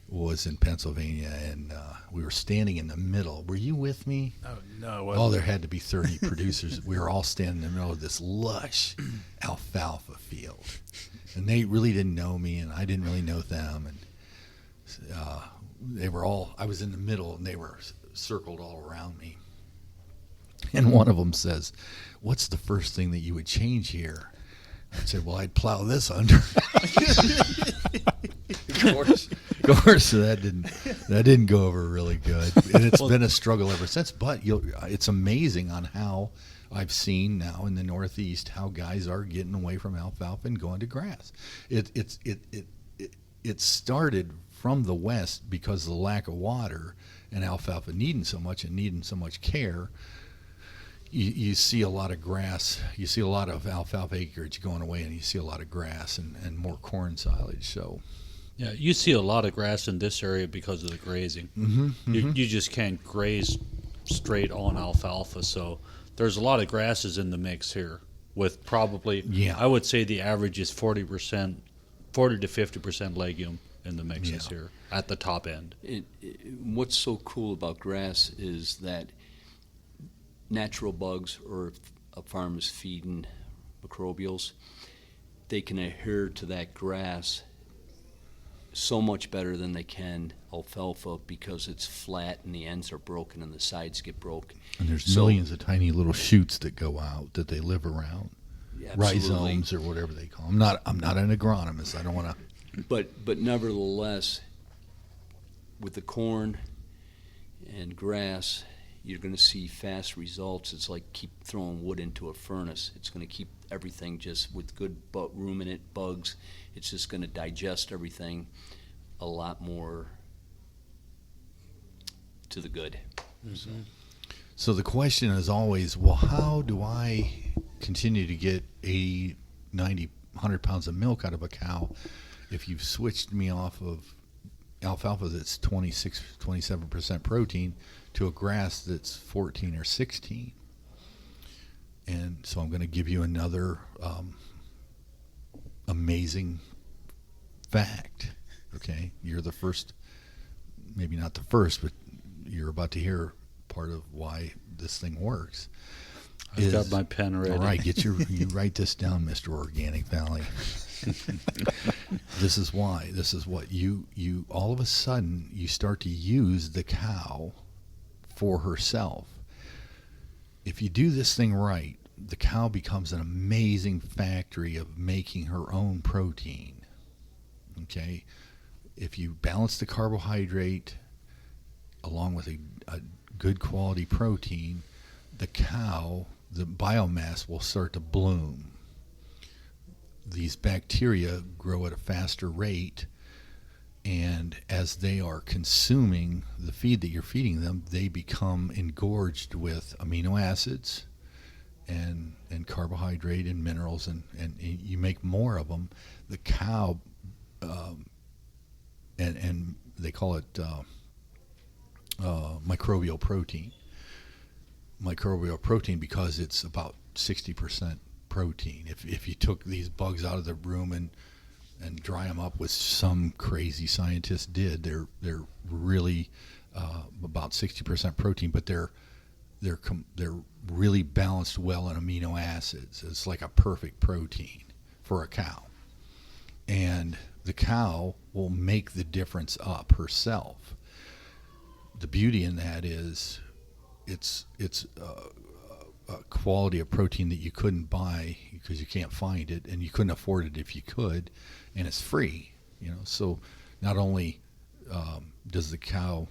was in Pennsylvania, and we were standing in the middle. Were you with me? Oh, no, it wasn't. Oh, there had to be 30 producers. We were all standing in the middle of this lush alfalfa field. And they really didn't know me, and I didn't really know them. And they were all, I was in the middle, and they were circled all around me. And one of them says, "What's the first thing that you would change here?" I said, "Well, I'd plow this under." Of course, that didn't go over really good, and it's been a struggle ever since. But it's amazing on how I've seen now in the Northeast how guys are getting away from alfalfa and going to grass. It started from the West because of the lack of water and alfalfa needing so much and needing so much care. You see a lot of grass. You see a lot of alfalfa acreage going away, and you see a lot of grass and more corn silage. So, yeah, you see a lot of grass in this area because of the grazing. You just can't graze straight on alfalfa. So there's a lot of grasses in the mix here, with probably, I would say the average is 40% to 50% legume in the mixes here at the top end. What's so cool about grass is that natural bugs, or if a farm is feeding microbials, they can adhere to that grass so much better than they can alfalfa, because it's flat and the ends are broken and the sides get broke. And there's millions of tiny little shoots that go out that they live around. Rhizomes or whatever they call them. I'm not an agronomist. I don't want to. But nevertheless, with the corn and grass, you're going to see fast results. It's like keep throwing wood into a furnace. It's going to keep everything just with good ruminant bugs. It's just going to digest everything a lot more to the good. Mm-hmm. So the question is always, well, how do I continue to get 80, 90, 100 pounds of milk out of a cow if you've switched me off of alfalfa that's 26, 27% protein to a grass that's 14 or 16? And so I'm going to give you another amazing fact. Okay, you're the first, maybe not the first, but you're about to hear part of why this thing works. I've got my pen ready. All right, you write this down, Mr. Organic Valley. This is why. This is what you all of a sudden you start to use the cow for herself. If you do this thing right, the cow becomes an amazing factory of making her own protein. Okay? If you balance the carbohydrate along with a good quality protein, the cow, the biomass will start to bloom. These bacteria grow at a faster rate, And as they are consuming the feed that you're feeding them, they become engorged with amino acids and carbohydrate and minerals, and you make more of them. The cow, and they call it microbial protein. Microbial protein because it's about 60% protein. If you took these bugs out of the room and dry them up, with some crazy scientists did, they're really about 60% protein, but they're really balanced well in amino acids. It's like a perfect protein for a cow, and the cow will make the difference up herself. The beauty in that is it's a quality of protein that you couldn't buy because you can't find it, and you couldn't afford it if you could, and it's free. So not only does the cow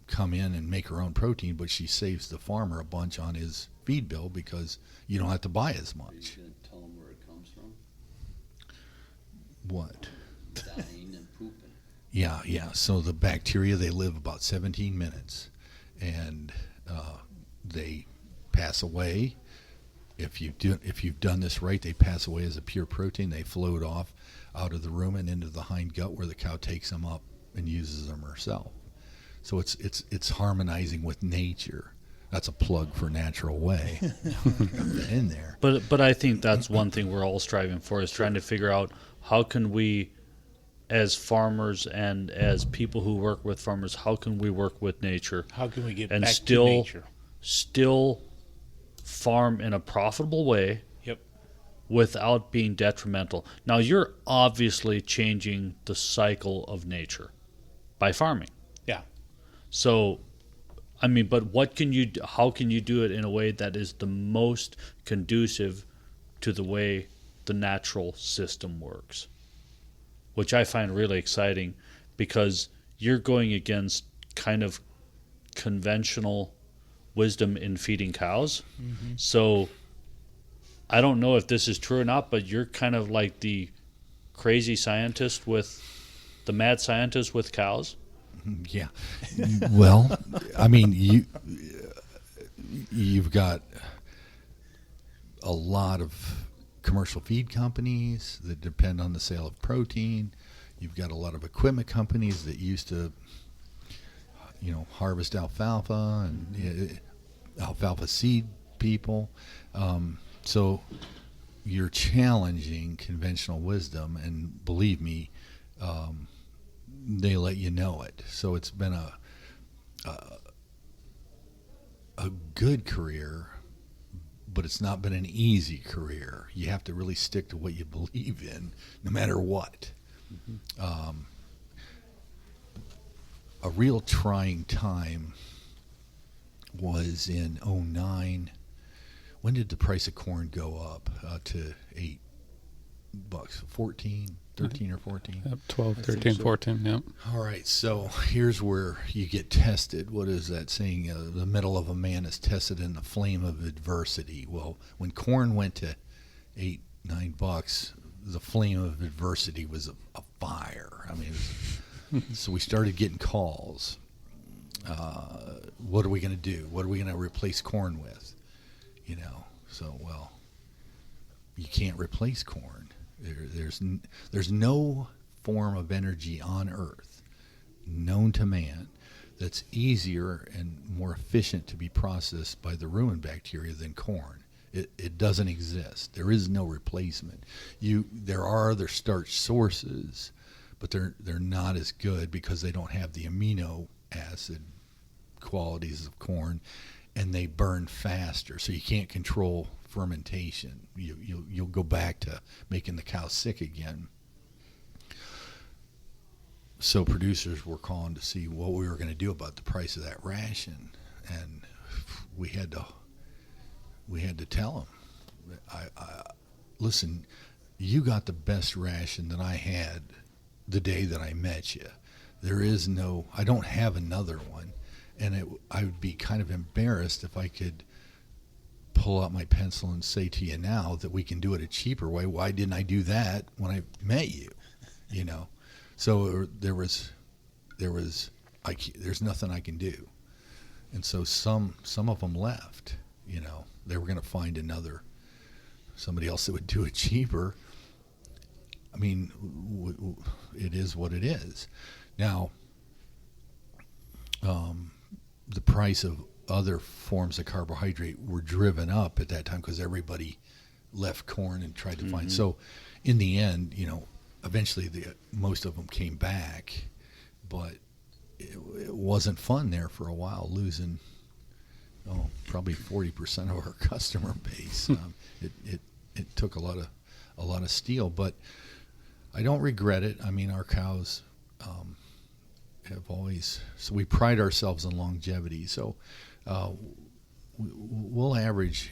come in and make her own protein, but she saves the farmer a bunch on his feed bill because you don't have to buy as much. Are you going to tell them where it comes from? What? Dying and pooping. Yeah. So the bacteria, they live about 17 minutes, and they pass away. If you've done this right, they pass away as a pure protein. They float off out of the rumen into the hind gut, where the cow takes them up and uses them herself. So it's harmonizing with nature. That's a plug for Natural Way in there. But I think that's one thing we're all striving for, is trying to figure out how can we, as farmers and as people who work with farmers, how can we work with nature? How can we get and back still, to nature? Still farm in a profitable way. Yep. Without being detrimental. Now, you're obviously changing the cycle of nature by farming. Yeah. So, I mean, but how can you do it in a way that is the most conducive to the way the natural system works? Which I find really exciting, because you're going against kind of conventional wisdom in feeding cows. Mm-hmm. So I don't know if this is true or not, but you're kind of like the crazy scientist with the mad scientist with cows. Yeah. Well, I mean, you've got a lot of commercial feed companies that depend on the sale of protein. You've got a lot of equipment companies that used to, harvest alfalfa and alfalfa seed people. So you're challenging conventional wisdom, and believe me, they let you know it. So it's been a good career, but it's not been an easy career. You have to really stick to what you believe in, no matter what. Mm-hmm. A real trying time was in 2009. When did the price of corn go up to $8? 13 or 14? Yep, 12, 13, so. 14, yep. All right, so here's where you get tested. What is that saying? The metal of a man is tested in the flame of adversity. Well, when corn went to $8, $9, the flame of adversity was a fire. I mean, so we started getting calls. What are we going to do? What are we going to replace corn with? So, well, you can't replace corn. There's no form of energy on Earth known to man that's easier and more efficient to be processed by the rumen bacteria than corn. It doesn't exist. There is no replacement. There are other starch sources, but they're not as good because they don't have the amino acid qualities of corn, and they burn faster. So you can't control fermentation. You'll go back to making the cow sick again. So producers were calling to see what we were going to do about the price of that ration, and we had to tell them, listen, you got the best ration that I had the day that I met you. I don't have another one, and I would be kind of embarrassed if I could pull out my pencil and say to you now that we can do it a cheaper way. Why didn't I do that when I met you? So there was there's nothing I can do. And so some of them left. They were going to find somebody else that would do it cheaper. I mean, it is what it is. Now, the price of other forms of carbohydrate were driven up at that time because everybody left corn and tried to find. So, in the end, eventually most of them came back, but it wasn't fun there for a while, losing probably 40% of our customer base. It took a lot of steel, but I don't regret it. I mean, our cows have always, so we pride ourselves on longevity. So we'll average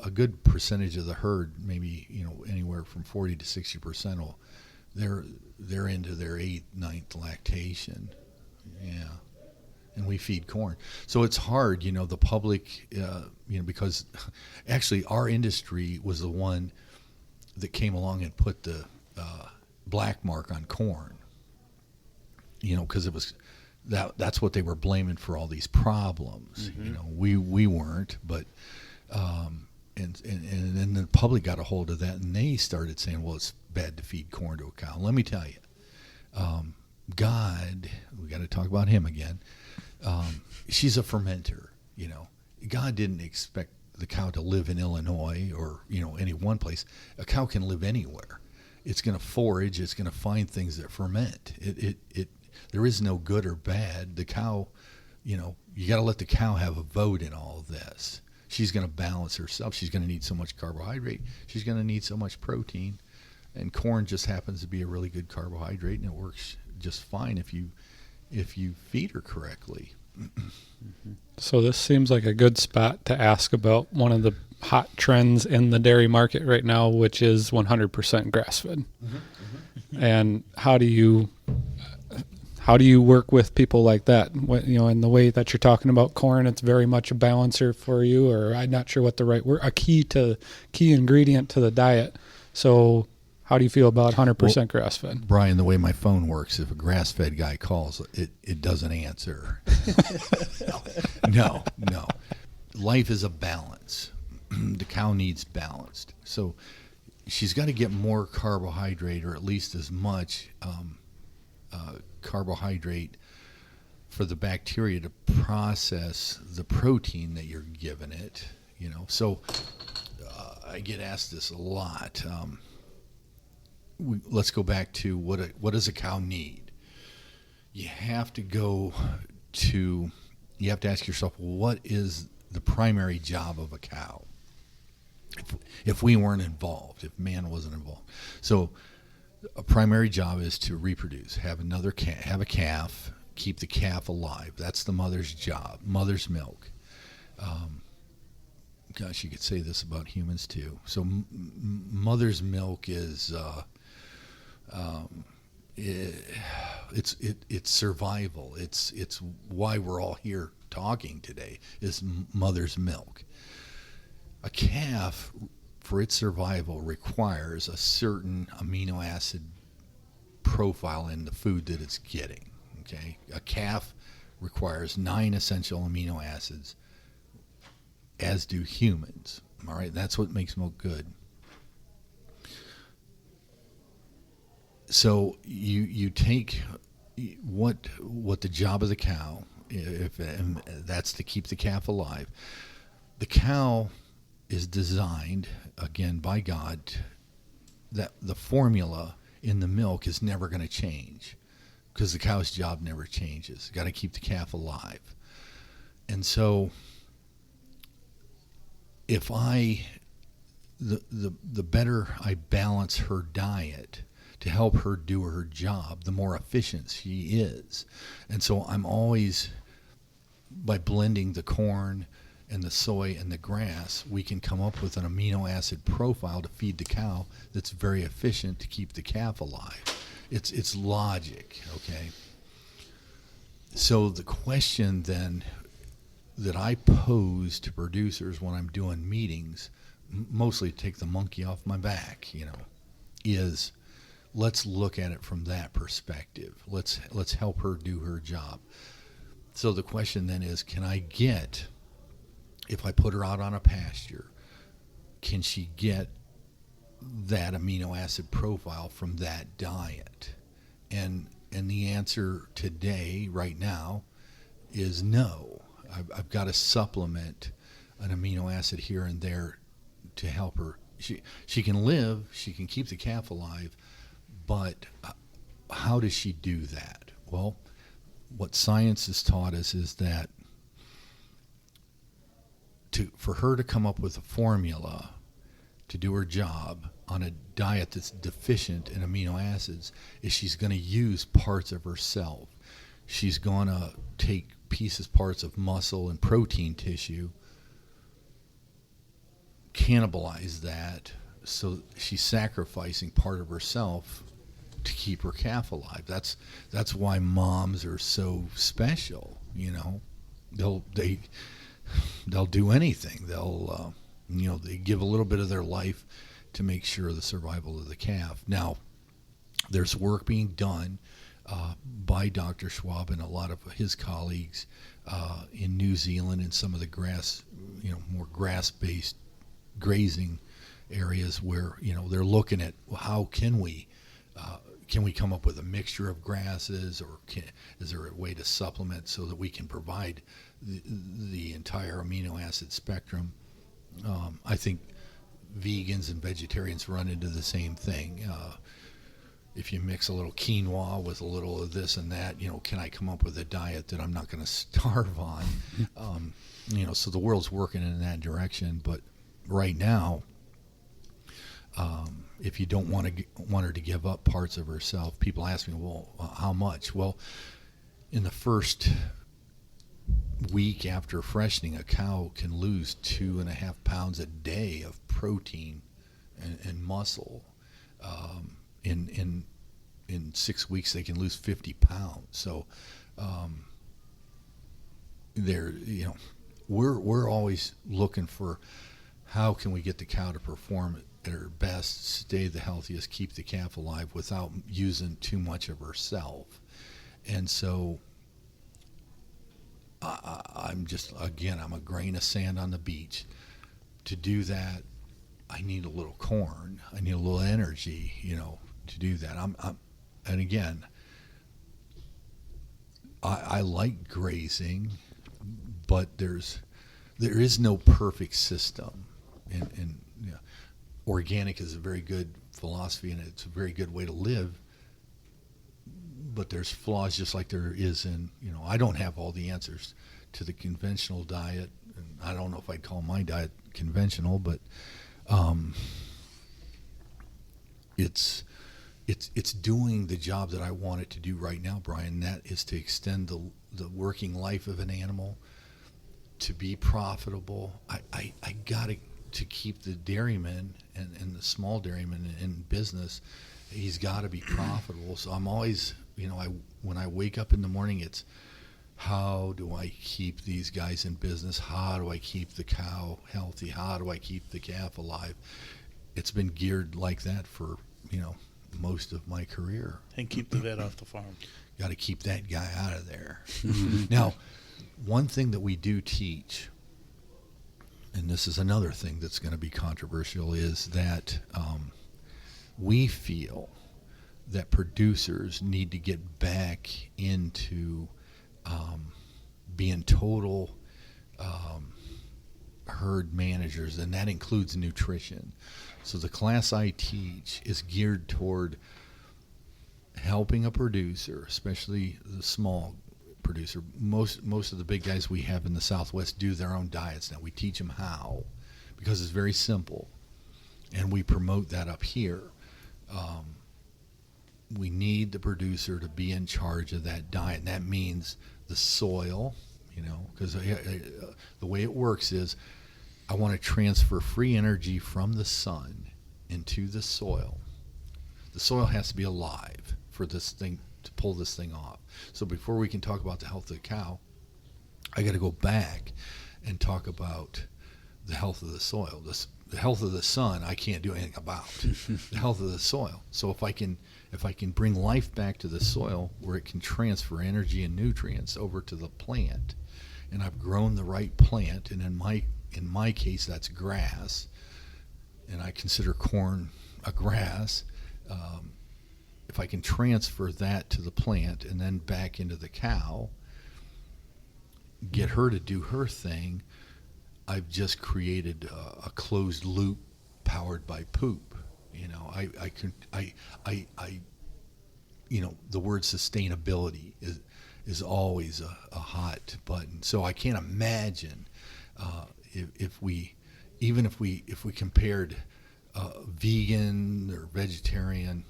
a good percentage of the herd, maybe anywhere from 40 to 60%. They're into their 8th, 9th lactation. Yeah. And we feed corn. So it's hard, the public, because actually our industry was the one that came along and put the black mark on corn, because it was that's what they were blaming for all these problems. We weren't, but and then the public got a hold of that, and they started saying, well, it's bad to feed corn to a cow. Let me tell you, God, we got to talk about him again. She's a fermenter. God didn't expect the cow to live in Illinois or any one place. A cow can live anywhere. It's going to forage. It's going to find things that ferment. There is no good or bad. The cow, you got to let the cow have a vote in all of this. She's going to balance herself. She's going to need so much carbohydrate. She's going to need so much protein, and corn just happens to be a really good carbohydrate, and it works just fine if you feed her correctly. So this seems like a good spot to ask about one of the hot trends in the dairy market right now, which is 100% grass-fed. And how do you work with people like that? In the way that you're talking about corn, it's very much a balancer for you, or I'm not sure what the right word, a key ingredient to the diet. So how do you feel about 100% grass-fed? Brian, the way my phone works, if a grass-fed guy calls, it doesn't answer. No. Life is a balance. The cow needs balanced. So she's got to get more carbohydrate, or at least as much carbohydrate for the bacteria to process the protein that you're giving it. So I get asked this a lot. Let's go back to what does a cow need? You have to ask yourself, what is the primary job of a cow? If we weren't involved, if man wasn't involved. So a primary job is to reproduce, have a calf, keep the calf alive. That's the mother's job, mother's milk. Gosh, you could say this about humans too. So mother's milk is it's survival. It's why we're all here talking today, is mother's milk. A calf, for its survival, requires a certain amino acid profile in the food that it's getting. Okay, a calf requires 9 essential amino acids, as do humans. All right, that's what makes milk good. So you take what the job of the cow, and that's to keep the calf alive. The cow is designed, again, by God, that the formula in the milk is never going to change, because the cow's job never changes. Got to keep the calf alive. And so if the better I balance her diet to help her do her job, the more efficient she is. And so I'm always, by blending the corn and the soy and the grass, we can come up with an amino acid profile to feed the cow that's very efficient to keep the calf alive. It's logic, okay? So the question then that I pose to producers when I'm doing meetings, mostly to take the monkey off my back, is, let's look at it from that perspective. Let's help her do her job. So the question then is, can I get, if I put her out on a pasture, can she get that amino acid profile from that diet? And the answer today, right now, is no. I've got to supplement an amino acid here and there to help her. She can live, she can keep the calf alive, but how does she do that? Well, what science has taught us is that for her to come up with a formula to do her job on a diet that's deficient in amino acids is she's going to use parts of herself. She's going to take parts of muscle and protein tissue, cannibalize that, so she's sacrificing part of herself to keep her calf alive. That's why moms are so special. They'll do anything. They give a little bit of their life to make sure the survival of the calf. Now, there's work being done by Dr. Schwab and a lot of his colleagues in New Zealand and some of the more grass-based grazing areas where they're looking at, well, how can we come up with a mixture of grasses, or is there a way to supplement so that we can provide the entire amino acid spectrum? I think vegans and vegetarians run into the same thing. If you mix a little quinoa with a little of this and that, can I come up with a diet that I'm not going to starve on? So the world's working in that direction. But right now, if you don't want her to give up parts of herself, people ask me, well, how much? Well, in the first week after freshening, a cow can lose 2.5 pounds a day of protein and muscle. In 6 weeks, they can lose 50 pounds. So, we're always looking for how can we get the cow to perform at her best, stay the healthiest, keep the calf alive without using too much of herself. And so, I'm a grain of sand on the beach. To do that, I need a little corn. I need a little energy, to do that. And again, I like grazing, but there is no perfect system. And organic is a very good philosophy, and it's a very good way to live. But there's flaws, just like there is in, I don't have all the answers to the conventional diet, and I don't know if I'd call my diet conventional, but it's doing the job that I want it to do right now, Brian. That is to extend the working life of an animal, to be profitable. I got to keep the dairyman and the small dairyman in business. He's got to be profitable. So I'm always, when I wake up in the morning, it's how do I keep these guys in business? How do I keep the cow healthy? How do I keep the calf alive? It's been geared like that for, most of my career. And keep the vet off the farm. Got to keep that guy out of there. Now, one thing that we do teach, and this is another thing that's going to be controversial, is that we feel that producers need to get back into being total herd managers, and that includes nutrition. So the class I teach is geared toward helping a producer, especially the small producer. Most of the big guys we have in the Southwest do their own diets now. We teach them how, because it's very simple, and we promote that up here. We need the producer to be in charge of that diet, and that means the soil, because the way it works is I want to transfer free energy from the sun into the soil. The soil has to be alive for this thing to pull this thing off. So before we can talk about the health of the cow, I got to go back and talk about the health of the soil. the health of the sun I can't do anything about. The health of the soil. So if I can bring life back to the soil where it can transfer energy and nutrients over to the plant, and I've grown the right plant, and in my case that's grass, and I consider corn a grass. If I can transfer that to the plant and then back into the cow, get her to do her thing, I've just created a closed loop powered by poop. You know, the word sustainability is always a hot button. So I can't imagine if we compared vegan or vegetarian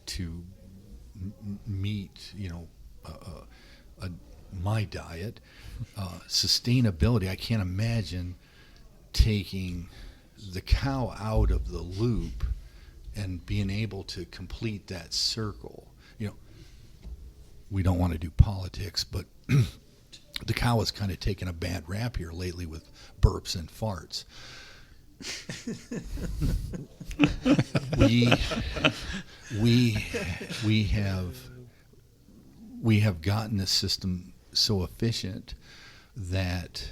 to meat, my diet, sustainability. I can't imagine taking the cow out of the loop and being able to complete that circle. We don't want to do politics, but the cow has kind of taken a bad rap here lately with burps and farts. we have gotten the system so efficient that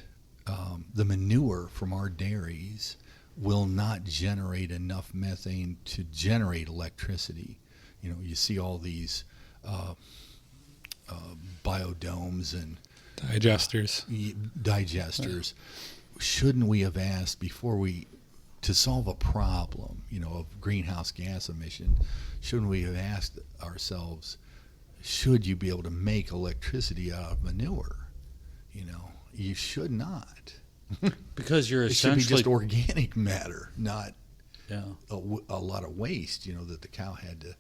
the manure from our dairies will not generate enough methane to generate electricity. You see all these biodomes and digesters. Shouldn't we have asked to solve a problem, of greenhouse gas emission, shouldn't we have asked ourselves, should you be able to make electricity out of manure? You should not. Because you're it essentially... should be just organic matter, not a lot of waste, that the cow had to.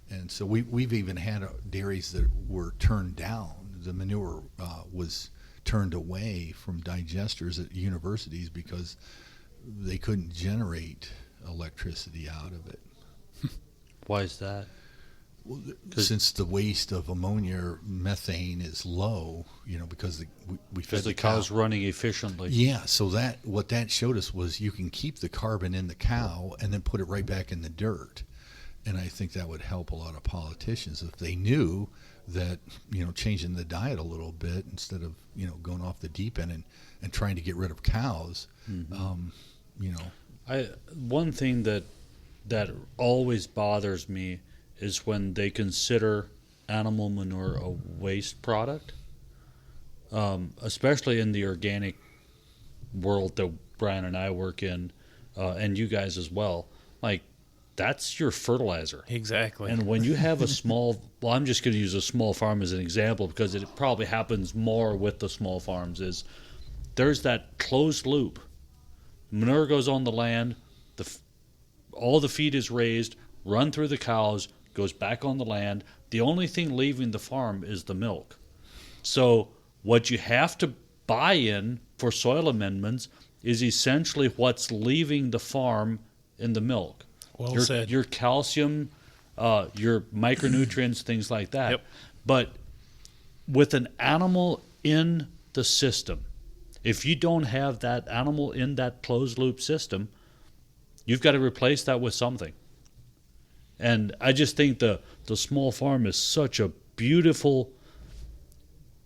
And so we've even had dairies that were turned down. The manure was turned away from digesters at universities because they couldn't generate electricity out of it. Why is that? Well, since the waste of ammonia or methane is low, because we fed the cow's running efficiently. Yeah, so what that showed us was you can keep the carbon in the cow and then put it right back in the dirt. And I think that would help a lot of politicians if they knew that, changing the diet a little bit instead of, going off the deep end and trying to get rid of cows. Mm-hmm. One thing that always bothers me is when they consider animal manure a waste product, especially in the organic world that Brian and I work in, and you guys as well. Like, that's your fertilizer. Exactly. And when you have I'm just going to use a small farm as an example because it probably happens more with the small farms, is there's that closed loop. Manure goes on the land, all the feed is raised, run through the cows, goes back on the land. The only thing leaving the farm is the milk. So what you have to buy in for soil amendments is essentially what's leaving the farm in the milk. Well said. Your calcium, your micronutrients, things like that. Yep. But with an animal in the system, if you don't have that animal in that closed loop system, you've got to replace that with something. And I just think the small farm is such a beautiful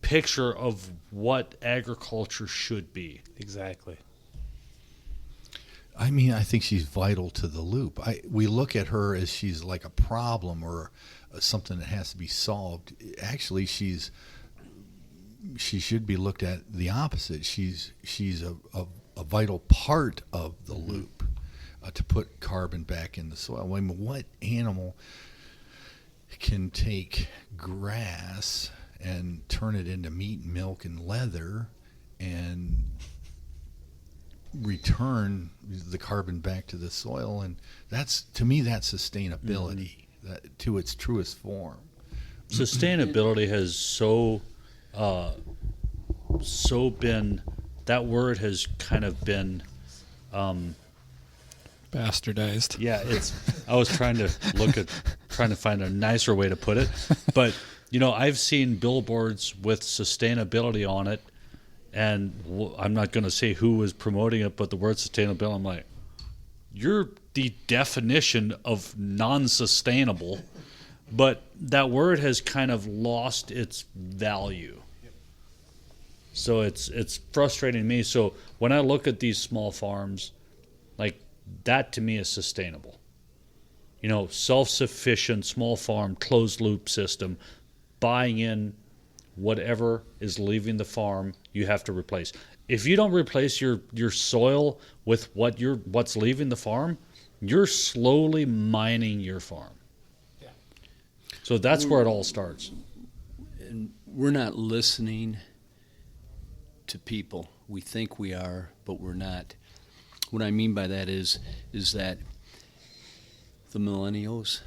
picture of what agriculture should be. Exactly. I mean, I think she's vital to the loop. We look at her as she's like a problem or something that has to be solved. Actually, she should be looked at the opposite. She's a vital part of the loop to put carbon back in the soil. I mean, what animal can take grass and turn it into meat, milk, and leather and return the carbon back to the soil? And that's, to me, that's sustainability, that, to its truest form. Sustainability has so been, that word has kind of been bastardized. Yeah, I was trying to find a nicer way to put it, but I've seen billboards with sustainability on it, And I'm not going to say who was promoting it, but the word sustainability, I'm like, you're the definition of non-sustainable. But that word has kind of lost its value. So it's frustrating to me. So when I look at these small farms, like that to me is sustainable. You know, self-sufficient, small farm, closed loop system, buying in whatever is leaving the farm, you have to replace. If you don't replace your soil with what's leaving the farm, you're slowly mining your farm. Yeah. So that's where it all starts. And we're not listening to people. We think we are, but we're not. What I mean by that is that the millennials,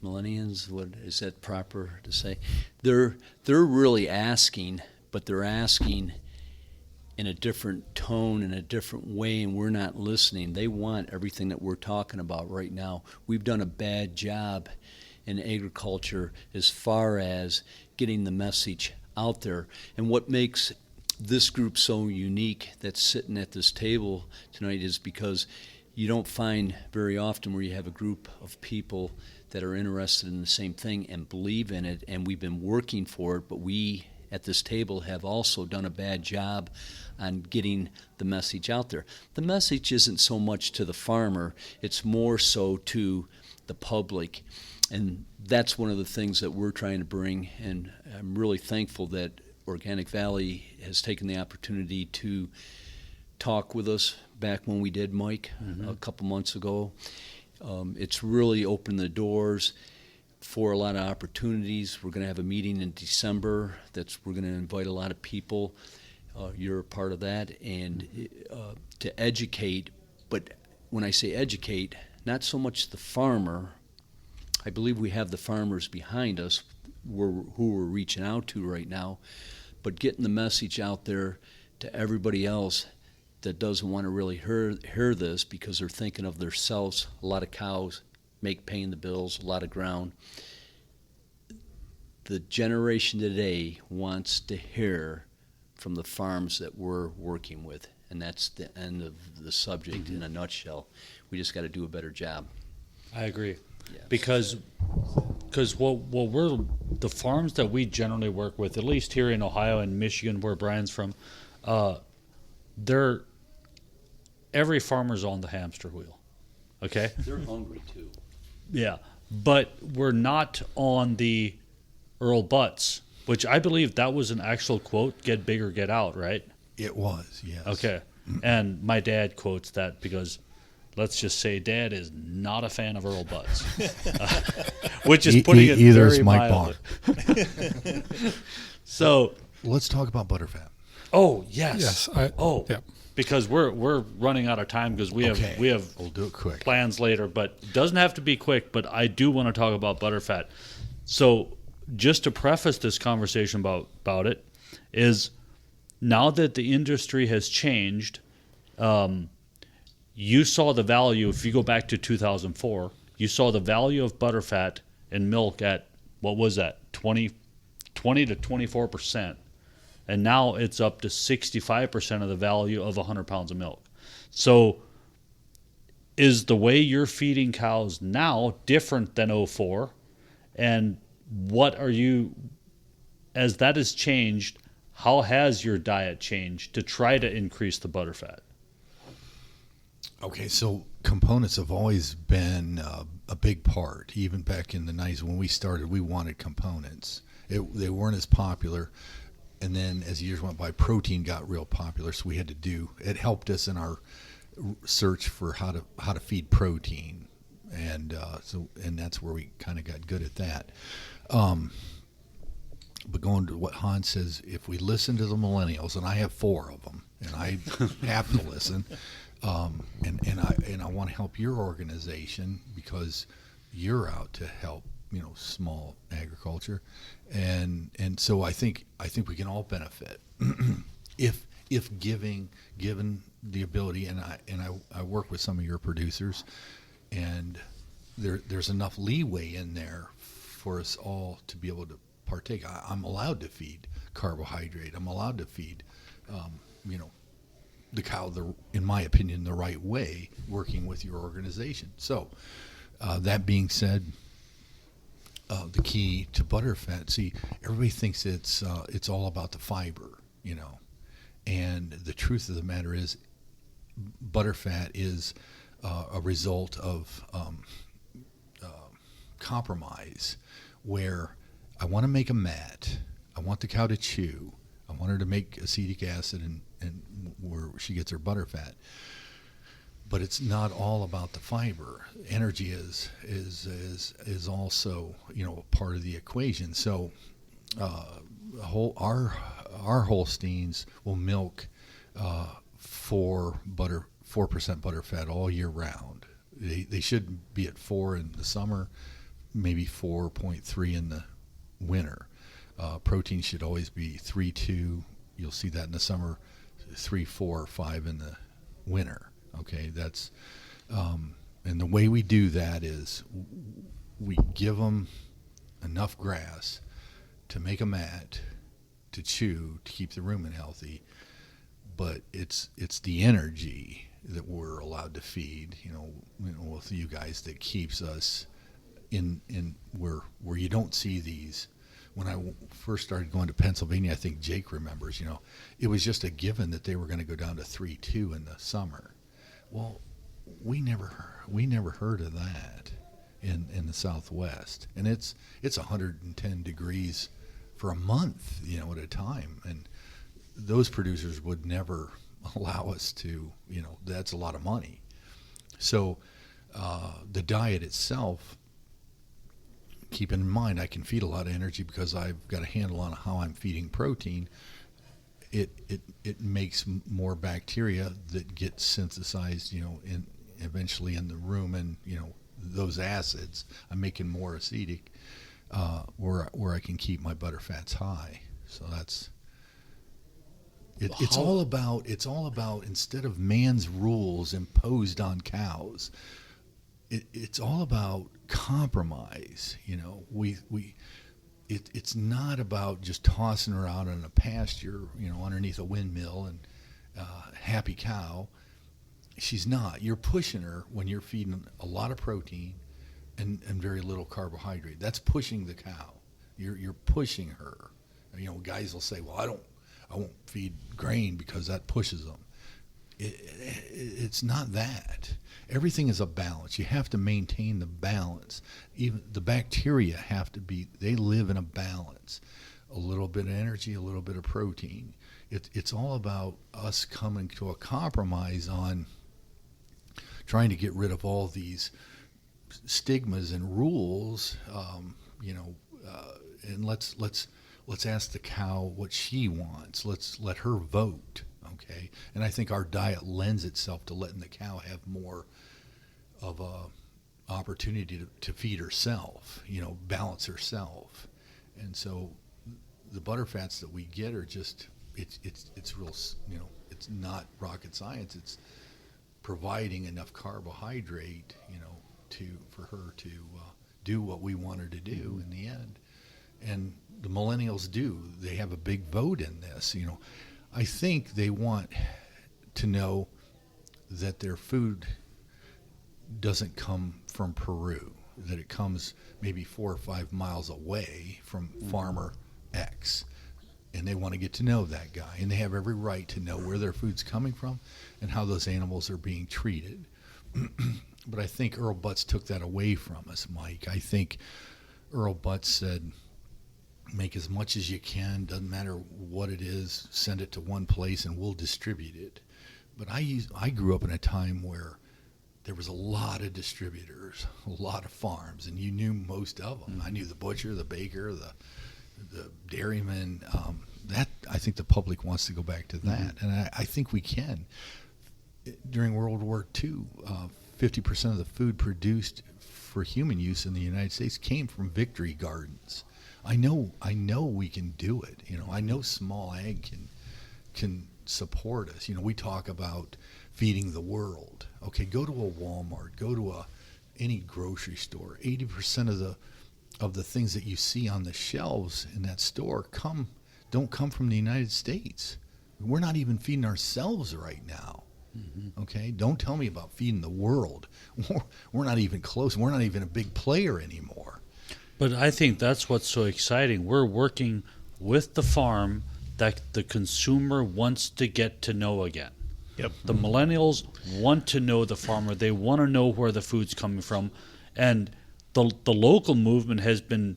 what is that proper to say? They're really asking, but they're asking in a different tone, in a different way, and we're not listening. They want everything that we're talking about right now. We've done a bad job in agriculture as far as getting the message out there. And what makes this group so unique that's sitting at this table tonight is because you don't find very often where you have a group of people that are interested in the same thing and believe in it, and we've been working for it, but we at this table have also done a bad job on getting the message out there. The message isn't so much to the farmer, it's more so to the public. And that's one of the things that we're trying to bring, and I'm really thankful that Organic Valley has taken the opportunity to talk with us back when we did, Mike, a couple months ago. It's really opened the doors for a lot of opportunities. We're going to have a meeting in December we're going to invite a lot of people. You're a part of that, and to educate. But when I say educate, not so much the farmer. I believe we have the farmers behind us who we're reaching out to right now, but getting the message out there to everybody else that doesn't want to really hear this because they're thinking of themselves. A lot of cows paying the bills, a lot of ground. The generation today wants to hear from the farms that we're working with, and that's the end of the subject in a nutshell. We just got to do a better job. I agree. Yes. Because we're the farms that we generally work with, at least here in Ohio and Michigan, where Brian's from, every farmer's on the hamster wheel. Okay? They're hungry too. Yeah. But we're not on the Earl Butts, which I believe that was an actual quote, get big or get out, right? It was, yes. Okay. And my dad quotes that because let's just say Dad is not a fan of Earl Butts, which is putting it either very is Maibach. mildly. So let's talk about butterfat. Oh yes, Yeah. because we're running out of time because we have We'll do it quick. plans later, but it doesn't have to be quick. But I do want to talk about butterfat. So just to preface this conversation about it is now that the industry has changed. You saw the value, if you go back to 2004, you saw the value of butterfat in milk at, what was that, 20 to 24%. And now it's up to 65% of the value of 100 pounds of milk. So is the way you're feeding cows now different than 04? And what are you, as that has changed, how has your diet changed to try to increase the butterfat? Okay, so components have always been a big part. Even back in the 90s when we started, we wanted components. They weren't as popular. And then as years went by, protein got real popular, so we had to do. It helped us in our search for how to feed protein, and that's where we kind of got good at that. But going to what Hans says, if we listen to the millennials, and I have 4 of them, and I have to listen. And I want to help your organization because you're out to help, small agriculture, and so I think we can all benefit if given the ability. And I work with some of your producers, and there's enough leeway in there for us all to be able to partake. I'm allowed to feed carbohydrate. I'm allowed to feed, the cow, in my opinion, the right way, working with your organization. So, that being said, the key to butterfat. See, everybody thinks it's all about the fiber, and the truth of the matter is, butterfat is a result of compromise, where I want to make a mat, I want the cow to chew, I want her to make acetic acid and where she gets her butterfat. But it's not all about the fiber. Energy is also a part of the equation. So our Holsteins will milk 4% butterfat all year round. They should be at 4 in the summer, maybe 4.3 in the winter. Protein should always be 3.2. You'll see that in the summer, 3, 4, 5 in the winter. Okay, that's and the way we do that is we give them enough grass to make a mat, to chew, to keep the rumen healthy. But it's the energy that we're allowed to feed, with you guys, that keeps us in where you don't see these. When I first started going to Pennsylvania, I think Jake remembers, it was just a given that they were going to go down to 3.2 in the summer. Well, we never heard of that in the Southwest, and it's 110 degrees for a month, at a time, and those producers would never allow us to, that's a lot of money. So the diet itself, keep in mind, I can feed a lot of energy because I've got a handle on how I'm feeding protein. It makes more bacteria that get synthesized, eventually in the rumen, those acids. I'm making more acetic, where I can keep my butterfats high. So that's it. It's all about instead of man's rules imposed on cows, it's all about compromise. It's not about just tossing her out in a pasture, underneath a windmill and happy cow. She's not. You're pushing her when you're feeding a lot of protein and very little carbohydrate. That's pushing the cow. You're pushing her. Guys will say, "Well, I won't feed grain because that pushes them." It's not that. Everything is a balance. You have to maintain the balance. Even the bacteria they live in a balance. A little bit of energy, a little bit of protein. It's all about us coming to a compromise on trying to get rid of all these stigmas and rules, and let's ask the cow what she wants. Let's let her vote. Okay, and I think our diet lends itself to letting the cow have more of a opportunity to feed herself, balance herself. And so the butterfats that we get are just it's real, it's not rocket science. It's providing enough carbohydrate, for her to do what we want her to do in the end. And the millennials they have a big vote in this. I think they want to know that their food doesn't come from Peru, that it comes maybe 4 or 5 miles away from farmer X. And they want to get to know that guy. And they have every right to know where their food's coming from and how those animals are being treated. But I think Earl Butz took that away from us, Mike. I think Earl Butz said, make as much as you can, doesn't matter what it is, send it to one place and we'll distribute it. But I grew up in a time where there was a lot of distributors, a lot of farms, and you knew most of them. Mm-hmm. I knew the butcher, the baker, the dairyman. That I think the public wants to go back to that, mm-hmm. and I think we can. During World War II, 50% of the food produced for human use in the United States came from victory gardens. I know we can do it. I know small ag can support us. We talk about feeding the world. Okay, go to a Walmart, go to any grocery store. 80% of the things that you see on the shelves in that store don't come from the United States. We're not even feeding ourselves right now. Okay, don't tell me about feeding the world. We're not even close. We're not even a big player anymore. But I think that's what's so exciting. We're working with the farm that the consumer wants to get to know again. Yep. The millennials want to know the farmer. They want to know where the food's coming from. And the local movement has been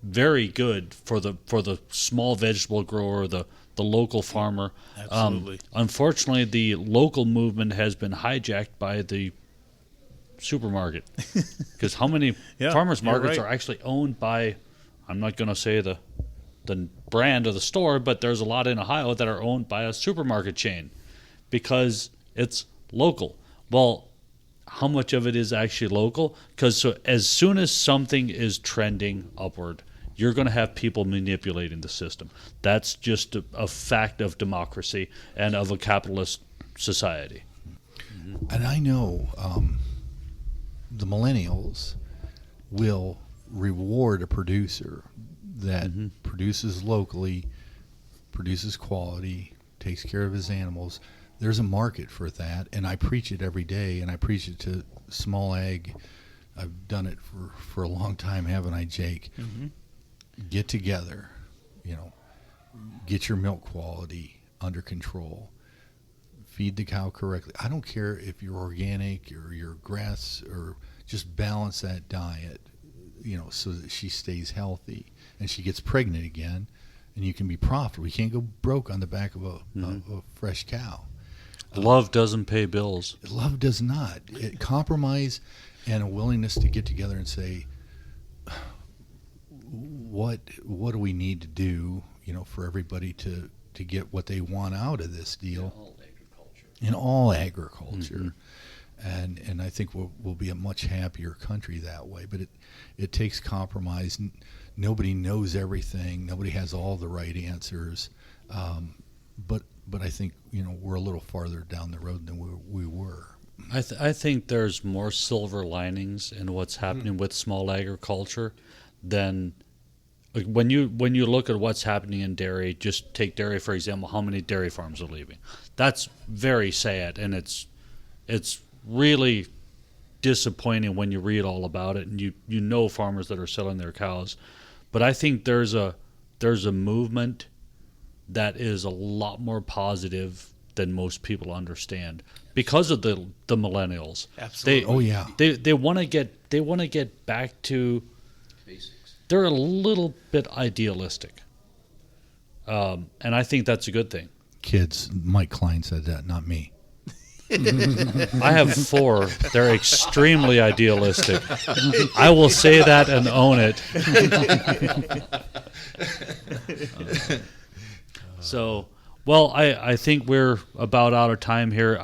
very good for the small vegetable grower, the local farmer. Absolutely. Unfortunately, the local movement has been hijacked by the supermarket. Because how many farmers markets are actually owned by, I'm not going to say the brand of the store, but there's a lot in Ohio that are owned by a supermarket chain because it's local. Well, how much of it is actually local? Because as soon as something is trending upward, you're going to have people manipulating the system. That's just a fact of democracy and of a capitalist society. And I know the millennials will reward a producer that produces locally, produces quality, takes care of his animals. There's a market for that, and I preach it every day, and I preach it to small ag. I've done it for a long time, haven't I, Jake? Get together, get your milk quality under control, feed the cow correctly. I don't care if you're organic or you're grass, or just balance that diet, so that she stays healthy and she gets pregnant again, and you can be profitable. You can't go broke on the back of a fresh cow. Love doesn't pay bills. Love does not. Compromise and a willingness to get together and say, what do we need to do, for everybody to get what they want out of this deal? In all agriculture. And I think we'll be a much happier country that way. But it takes compromise. Nobody knows everything. Nobody has all the right answers. But I think we're a little farther down the road than we were. I think there's more silver linings in what's happening with small agriculture than when you look at what's happening in dairy. Just take dairy for example. How many dairy farms are leaving? That's very sad, and it's really disappointing when you read all about it, and you know farmers that are selling their cows. But I think there's a movement that is a lot more positive than most people understand because of the millennials. Absolutely. They want to get back to Basics. They're a little bit idealistic, and I think that's a good thing. Kids, Mike Klein said that, not me. I have 4. They're extremely idealistic. I will say that and own it. So, well, I think we're about out of time here.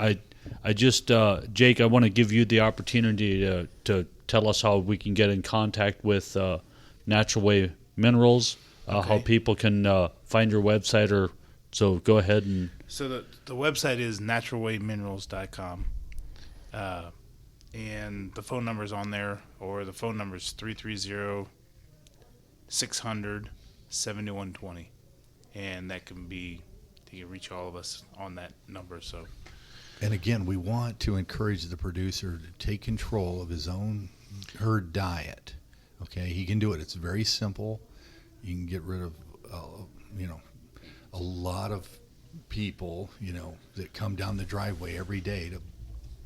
I just, Jake, I want to give you the opportunity to tell us how we can get in contact with Natural Way Minerals, how people can find your website, so go ahead and... So the website is naturalwayminerals.com, and the phone number's on there, or the phone number is 330-600-7120, and that can be, you can reach all of us on that number. So, and again, we want to encourage the producer to take control of his own herd diet. Okay, he can do it. It's very simple. You can get rid of, a lot of people, that come down the driveway every day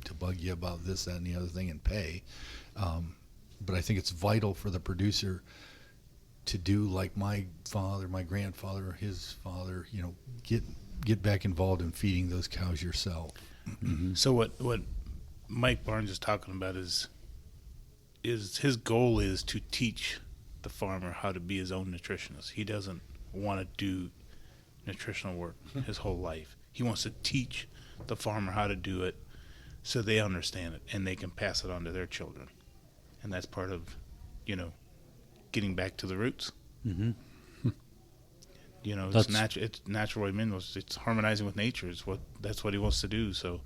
to bug you about this, that, and the other thing and pay. But I think it's vital for the producer to do like my father, my grandfather, his father, get back involved in feeding those cows yourself. So what Mike Barnes is talking about is his goal is to teach the farmer how to be his own nutritionist. He doesn't want to do nutritional work his whole life. He wants to teach the farmer how to do it so they understand it and they can pass it on to their children. And that's part of, getting back to the roots. It's natural way minerals. It's harmonizing with nature. That's what he wants to do. So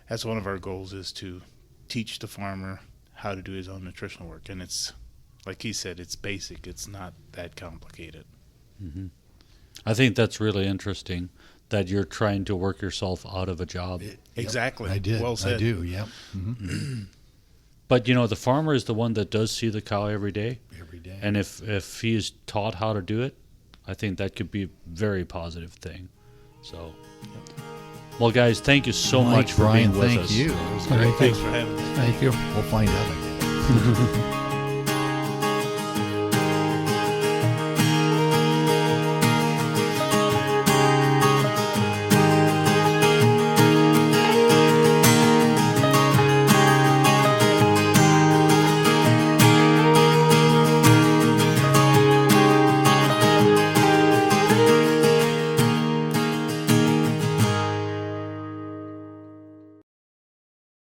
that's one of our goals, is to teach the farmer how to do his own nutritional work. And it's like he said, it's basic. It's not that complicated. I think that's really interesting that you're trying to work yourself out of a job. Exactly. I did. Well said. I do. Yep. Mm-hmm. But the farmer is the one that does see the cow every day. Every day. And if he is taught how to do it, I think that could be a very positive thing. So, well, guys, thank you so Mike, much for Brian, being with thank us. you. It was great. Thank Thanks you. for having me. Thank you. We'll find out, I guess.